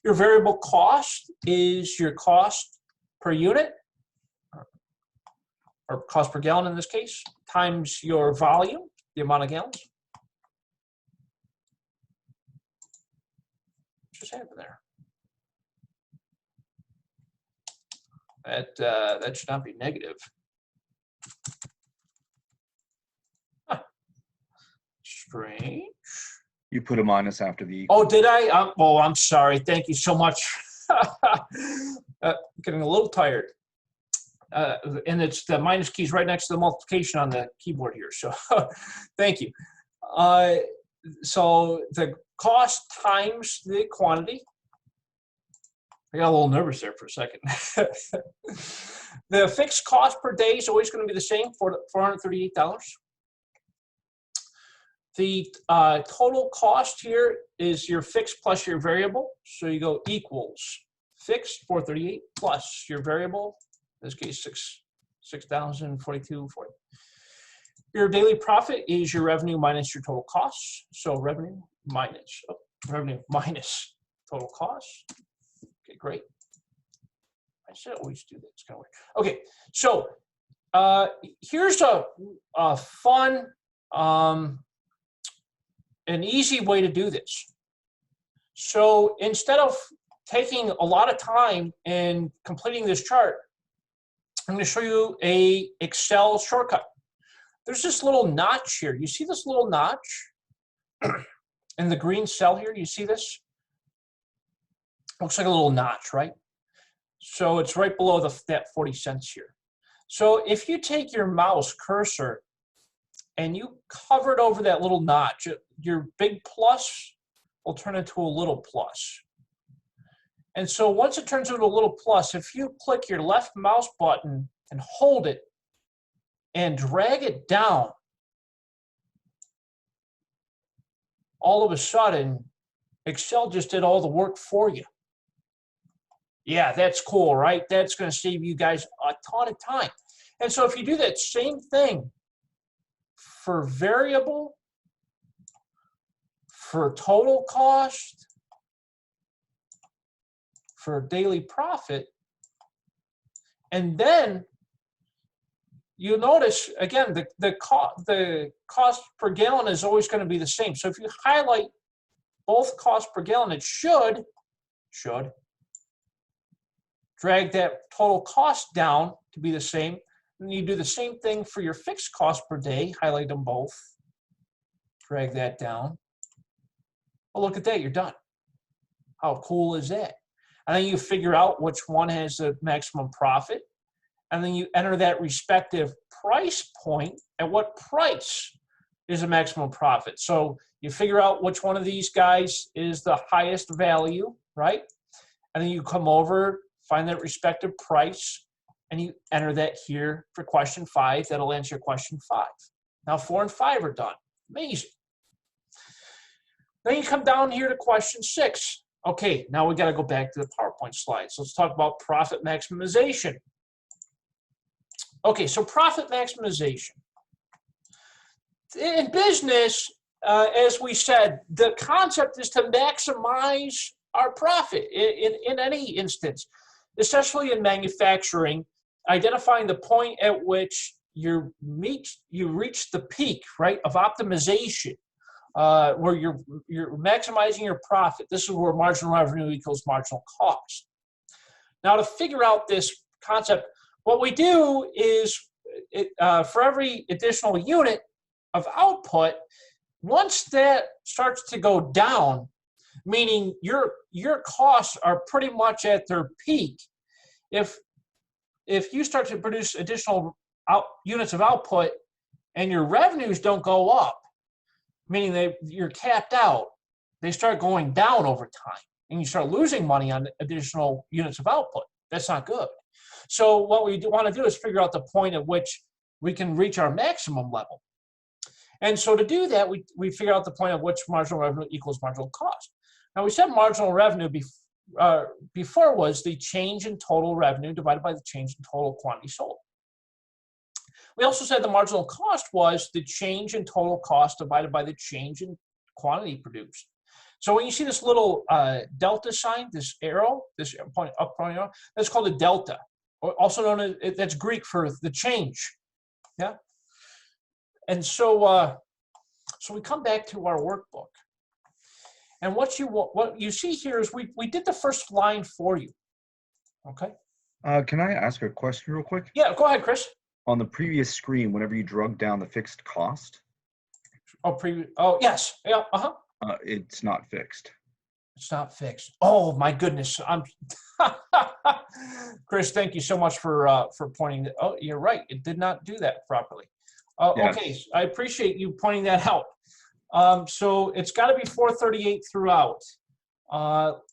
Your variable cost is your cost per unit, or cost per gallon in this case, times your volume, the amount of gallons. What just happened there? That should not be negative. Huh. Strange. You put a minus after the equal. Oh, did I? Oh, I'm sorry. Thank you so much. Getting a little tired. And it's the minus keys right next to the multiplication on the keyboard here. So thank you. So the cost times the quantity. I got a little nervous there for a second. The fixed cost per day is always going to be the same, $438. The total cost here is your fixed plus your variable. So you go equals fixed 438 plus your variable, in this case 6,042.40. Your daily profit is your revenue minus your total costs. So revenue minus total costs. Okay, great. I should always do that. It's kind of weird. Okay, so here's a fun an easy way to do this. So instead of taking a lot of time and completing this chart, I'm going to show you a Excel shortcut. There's this little notch here. You see this little notch in the green cell here? You see this? Looks like a little notch, right? So it's right below that 40 cents here. So if you take your mouse cursor and you cover it over that little notch, your big plus will turn into a little plus. And so once it turns into a little plus, if you click your left mouse button and hold it and drag it down, all of a sudden, Excel just did all the work for you. Yeah, that's cool, right? That's going to save you guys a ton of time. And so if you do that same thing for variable, for total cost, for daily profit, and then you notice, again, the cost per gallon is always going to be the same. So if you highlight both cost per gallon, it should drag that total cost down to be the same. And you do the same thing for your fixed cost per day, highlight them both, drag that down. Oh, look at that, you're done. How cool is that? And then you figure out which one has the maximum profit, and then you enter that respective price point at what price is the maximum profit. So you figure out which one of these guys is the highest value, right? And then you come over, find that respective price, and you enter that here for question 5. That'll answer question 5. Now 4 and 5 are done. Amazing. Then you come down here to question 6. Okay, now we got to go back to the PowerPoint slides. Let's talk about profit maximization. Okay, so profit maximization. In business, as we said, the concept is to maximize our profit in any instance, especially in manufacturing, identifying the point at which you reach the peak, right, of optimization, where you're maximizing your profit. This is where marginal revenue equals marginal cost. Now, to figure out this concept, what we do is for every additional unit of output, once that starts to go down, meaning your costs are pretty much at their peak, if you start to produce additional units of output and your revenues don't go up, meaning you're capped out, they start going down over time, and you start losing money on additional units of output. That's not good. So what we want to do is figure out the point at which we can reach our maximum level. And so to do that, we figure out the point of which marginal revenue equals marginal cost. Now we said marginal revenue before was the change in total revenue divided by the change in total quantity sold. We also said the marginal cost was the change in total cost divided by the change in quantity produced. So when you see this little delta sign, this arrow, this point up arrow, that's called a delta, or also known as, that's Greek for the change. Yeah. And so so we come back to our workbook. And what you see here is we did the first line for you. Okay. Can I ask a question real quick? Yeah, go ahead, Chris. On the previous screen, whenever you drug down the fixed cost. Oh, yes. Yeah. Uh-huh. It's not fixed. It's not fixed. Oh my goodness. Chris, thank you so much for pointing that. Oh, you're right. It did not do that properly. Yes. Okay, I appreciate you pointing that out. So it's got to be 438 throughout.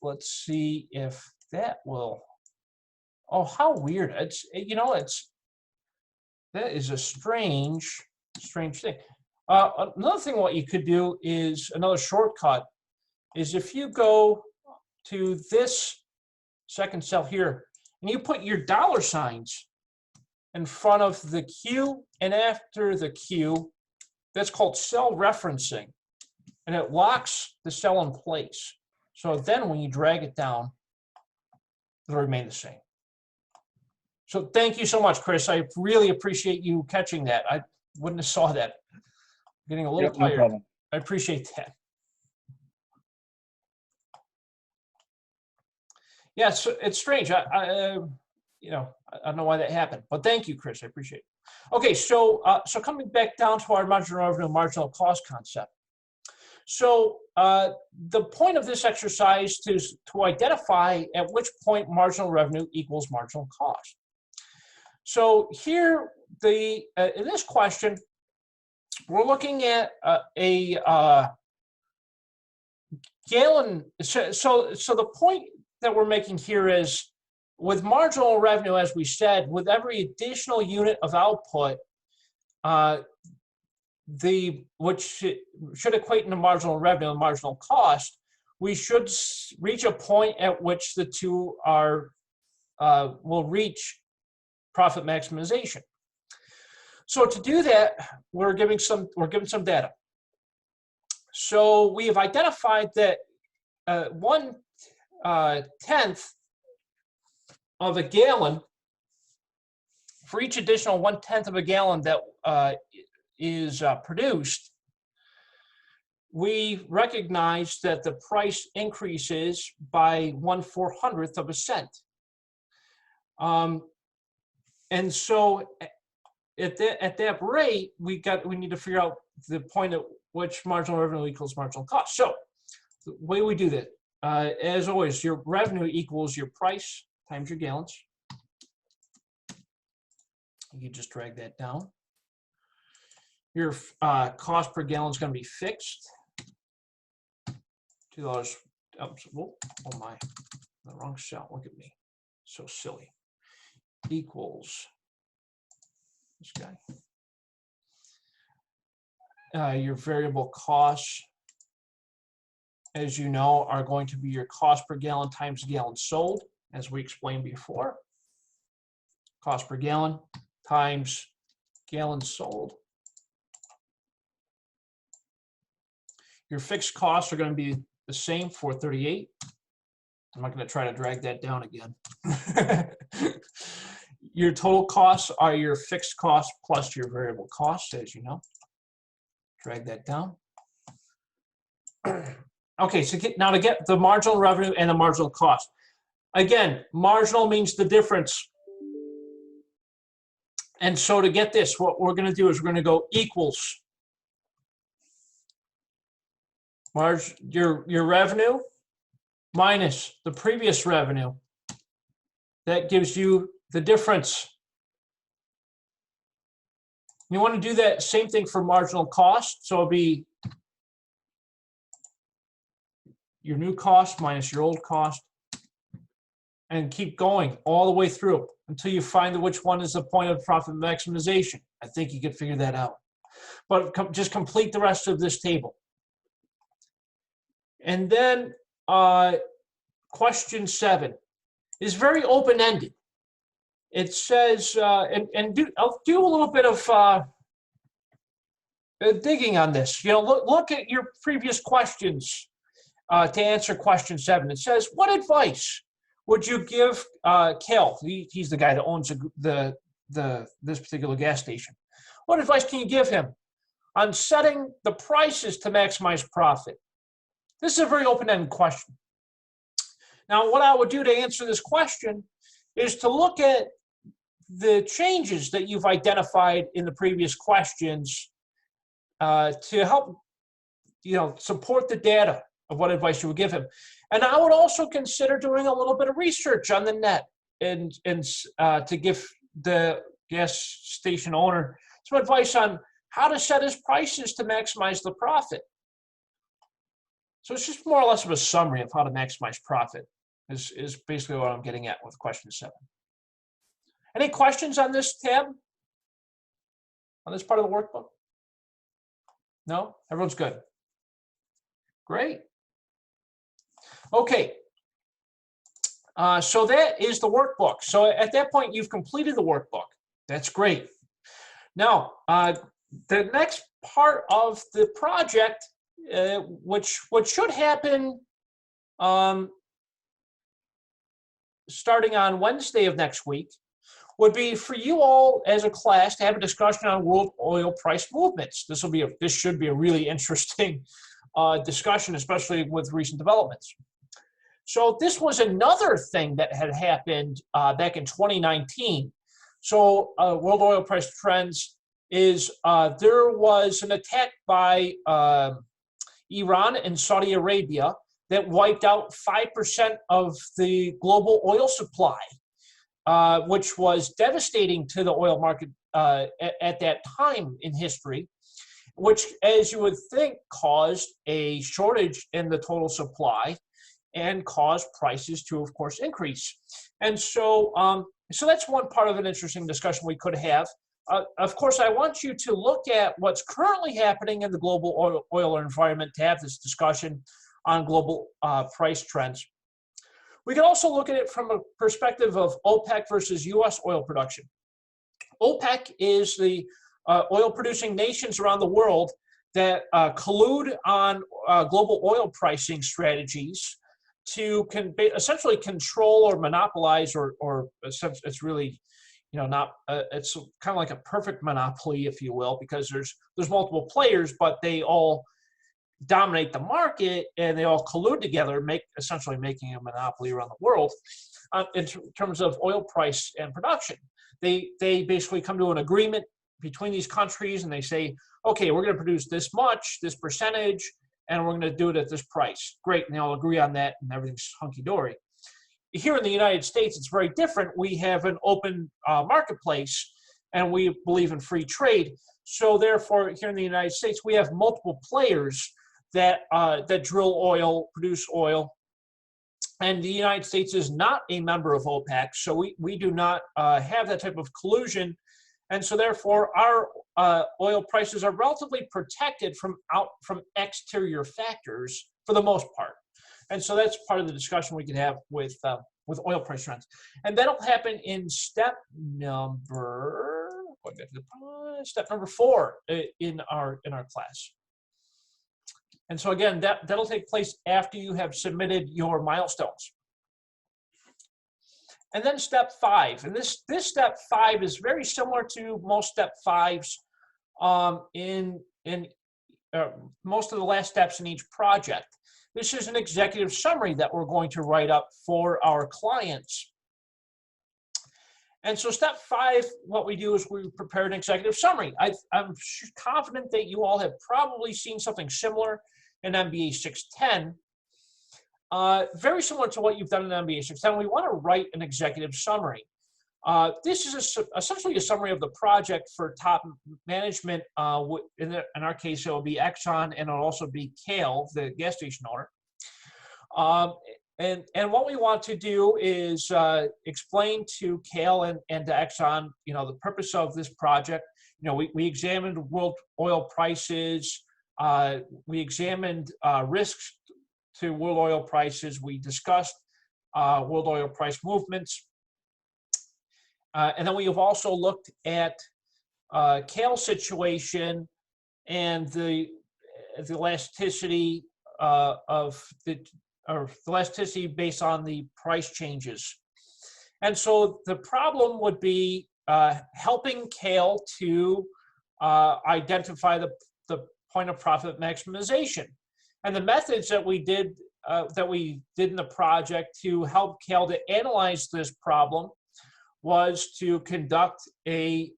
Let's see if that will. Oh, how weird! That is a strange thing. Another thing, what you could do is another shortcut is if you go to this second cell here and you put your dollar signs in front of the Q and after the Q, that's called cell referencing, and it locks the cell in place. So then when you drag it down, it'll remain the same. So thank you so much, Chris. I really appreciate you catching that. I wouldn't have saw that. I'm getting a little tired. No problem. I appreciate that. Yeah, so it's strange. I don't know why that happened, but thank you, Chris. I appreciate it. Okay, so coming back down to our marginal revenue, marginal cost concept. So the point of this exercise is to identify at which point marginal revenue equals marginal cost. So here, in this question, we're looking at a gallon. So the point that we're making here is, with marginal revenue, as we said, with every additional unit of output, which should equate into marginal revenue and marginal cost, we should reach a point at which the two will reach profit maximization. So to do that, we're given some data. So we have identified that 1/10 of a gallon, for each additional 1/10 of a gallon that is produced, we recognize that the price increases by 1/400th of a cent. And so at that rate, we need to figure out the point at which marginal revenue equals marginal cost. So the way we do that, as always, your revenue equals your price times your gallons. You just drag that down. Your cost per gallon is going to be fixed. $2. Oh my, the wrong cell. Look at me, so silly. Equals this guy. Your variable costs, as you know, are going to be your cost per gallon times gallons sold, as we explained before. Cost per gallon times gallons sold. Your fixed costs are going to be the same, 438. I'm not going to try to drag that down again. Your total costs are your fixed costs plus your variable costs, as you know. Drag that down. Okay, so now to get the marginal revenue and the marginal cost. Again, marginal means the difference. And so to get this, what we're going to do is we're going to go equals your revenue minus the previous revenue. That gives you the difference. You want to do that same thing for marginal cost. So it'll be your new cost minus your old cost, and keep going all the way through. until you find which one is the point of profit maximization. I think you could figure that out. But just complete the rest of this table. And then question 7 is very open-ended. It says, I'll do a little bit of digging on this. Look at your previous questions to answer question 7. It says, what advice would you give Cal? He's the guy that owns this particular gas station. What advice can you give him on setting the prices to maximize profit? This is a very open-ended question. Now, what I would do to answer this question is to look at the changes that you've identified in the previous questions to help, support the data of what advice you would give him. And I would also consider doing a little bit of research on the net and to give the gas station owner some advice on how to set his prices to maximize the profit. So it's just more or less of a summary of how to maximize profit is basically what I'm getting at with question 7. Any questions on this tab? On this part of the workbook? No? Everyone's good? Great. Okay. So that is the workbook. So at that point, you've completed the workbook. That's great. Now, the next part of the project, which should happen starting on Wednesday of next week, would be for you all as a class to have a discussion on world oil price movements. This should be a really interesting discussion, especially with recent developments. So this was another thing that had happened back in 2019. So world oil price trends is there was an attack by Iran and Saudi Arabia that wiped out 5% of the global oil supply, which was devastating to the oil market at that time in history, which, as you would think, caused a shortage in the total supply and caused prices to, of course, increase. And so, so that's one part of an interesting discussion we could have. Of course, I want you to look at what's currently happening in the global oil environment to have this discussion on global price trends. We can also look at it from a perspective of OPEC versus U.S. oil production. OPEC is the oil-producing nations around the world that collude on global oil pricing strategies to essentially control or monopolize, or it's really, it's kind of like a perfect monopoly, if you will, because there's multiple players, but they all dominate the market and they all collude together, essentially making a monopoly around the world in terms of oil price and production. They basically come to an agreement between these countries and they say, okay, we're going to produce this much, this percentage, and we're going to do it at this price. Great, and they all agree on that and everything's hunky-dory. Here in the United States, it's very different. We have an open marketplace and we believe in free trade. So therefore, here in the United States, we have multiple players that drill oil, produce oil, and the United States is not a member of OPEC, so we do not have that type of collusion, and so therefore our oil prices are relatively protected from exterior factors for the most part, and so that's part of the discussion we can have with oil price trends, and that'll happen in step number 4 in our class. And so again, that'll take place after you have submitted your milestones. And then step 5, and this step 5 is very similar to most step 5s in most of the last steps in each project. This is an executive summary that we're going to write up for our clients. And so step 5, what we do is we prepare an executive summary. I'm confident that you all have probably seen something similar in MBA 610, very similar to what you've done in MBA 610. We want to write an executive summary. This is essentially a summary of the project for top management. In our case, it will be Exxon and it'll also be Kale, the gas station owner. And what we want to do is explain to Cale and to Exxon, the purpose of this project. We examined world oil prices. We examined risks to world oil prices. We discussed world oil price movements. And then we have also looked at Cale's situation and the elasticity the elasticity based on the price changes. And so the problem would be helping Cale to identify the point of profit maximization. And the methods that we did in the project to help Cale to analyze this problem was to conduct a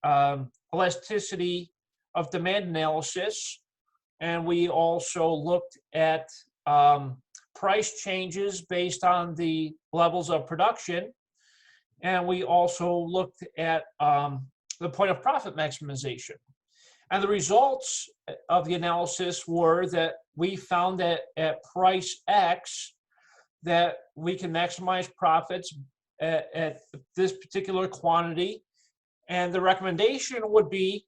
elasticity of demand analysis. And we also looked at price changes based on the levels of production. And we also looked at the point of profit maximization. And the results of the analysis were that we found that at price X, that we can maximize profits at this particular quantity. And the recommendation would be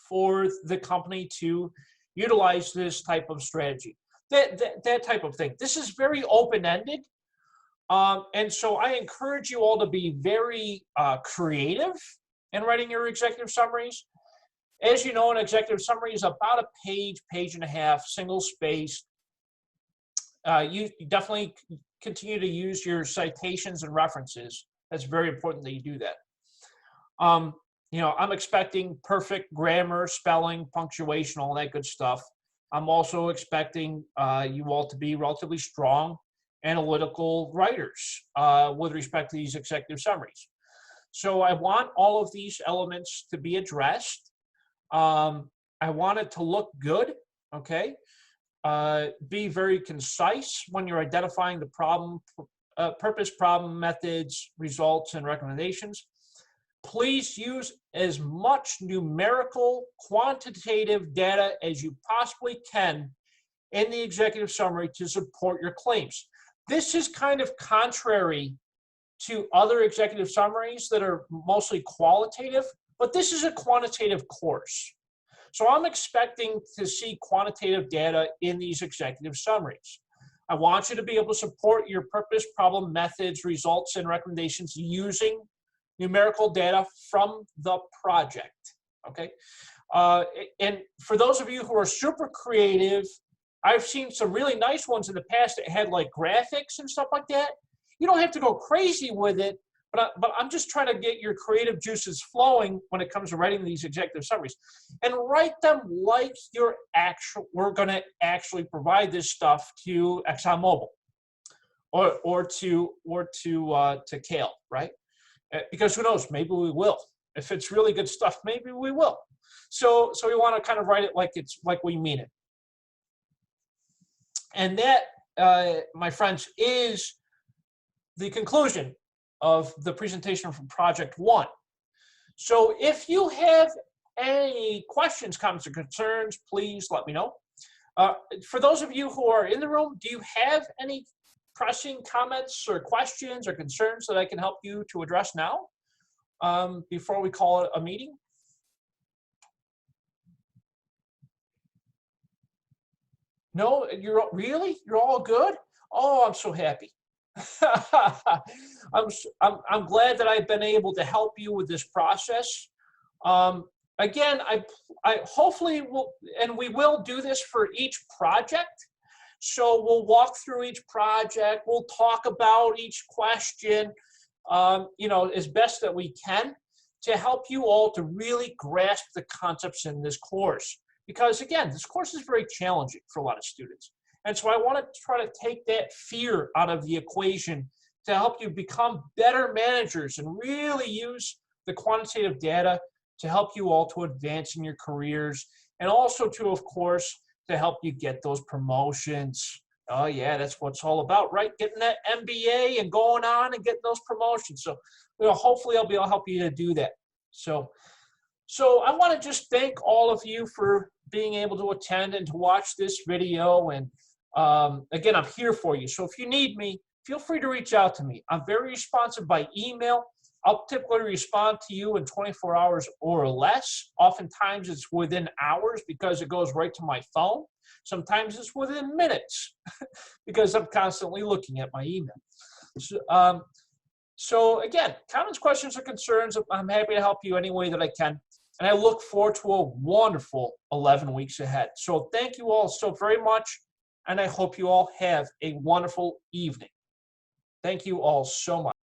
for the company to utilize this type of strategy. That type of thing. This is very open-ended. And so I encourage you all to be very creative in writing your executive summaries. As you know, an executive summary is about a page, page and a half, single spaced. You definitely continue to use your citations and references. That's very important that you do that. I'm expecting perfect grammar, spelling, punctuation, all that good stuff. I'm also expecting you all to be relatively strong, analytical writers with respect to these executive summaries. So I want all of these elements to be addressed. I want it to look good, okay? Be very concise when you're identifying the problem, purpose, problem, methods, results, and recommendations. Please use as much numerical, quantitative data as you possibly can in the executive summary to support your claims. This is kind of contrary to other executive summaries that are mostly qualitative, but this is a quantitative course. So I'm expecting to see quantitative data in these executive summaries. I want you to be able to support your purpose, problem, methods, results, and recommendations using numerical data from the project, okay? And for those of you who are super creative, I've seen some really nice ones in the past that had like graphics and stuff like that. You don't have to go crazy with it, but I'm just trying to get your creative juices flowing when it comes to writing these executive summaries. And write them like we're gonna actually provide this stuff to ExxonMobil or to Cale, right? Because who knows, maybe we will. If it's really good stuff, maybe we will. So we want to kind of write it like we mean it. And that, my friends, is the conclusion of the presentation from Project 1. So if you have any questions, comments, or concerns, please let me know. For those of you who are in the room, do you have any pressing comments or questions or concerns that I can help you to address now before we call it a meeting? No, you're all good? Oh, I'm so happy. I'm glad that I've been able to help you with this process. Again, I hopefully will, and we will do this for each project. So we'll walk through each project. We'll talk about each question, as best that we can to help you all to really grasp the concepts in this course. Because again, this course is very challenging for a lot of students. And so I want to try to take that fear out of the equation to help you become better managers and really use the quantitative data to help you all to advance in your careers, and also to, of course, to help you get those promotions. Oh yeah, that's what it's all about, right? Getting that MBA and going on and getting those promotions. So, hopefully I'll be able to help you to do that. So I want to just thank all of you for being able to attend and to watch this video. And Again, I'm here for you. So if you need me, feel free to reach out to me. I'm very responsive by email. I'll typically respond to you in 24 hours or less. Oftentimes it's within hours because it goes right to my phone. Sometimes it's within minutes because I'm constantly looking at my email. So again, comments, questions, or concerns, I'm happy to help you any way that I can. And I look forward to a wonderful 11 weeks ahead. So thank you all so very much. And I hope you all have a wonderful evening. Thank you all so much.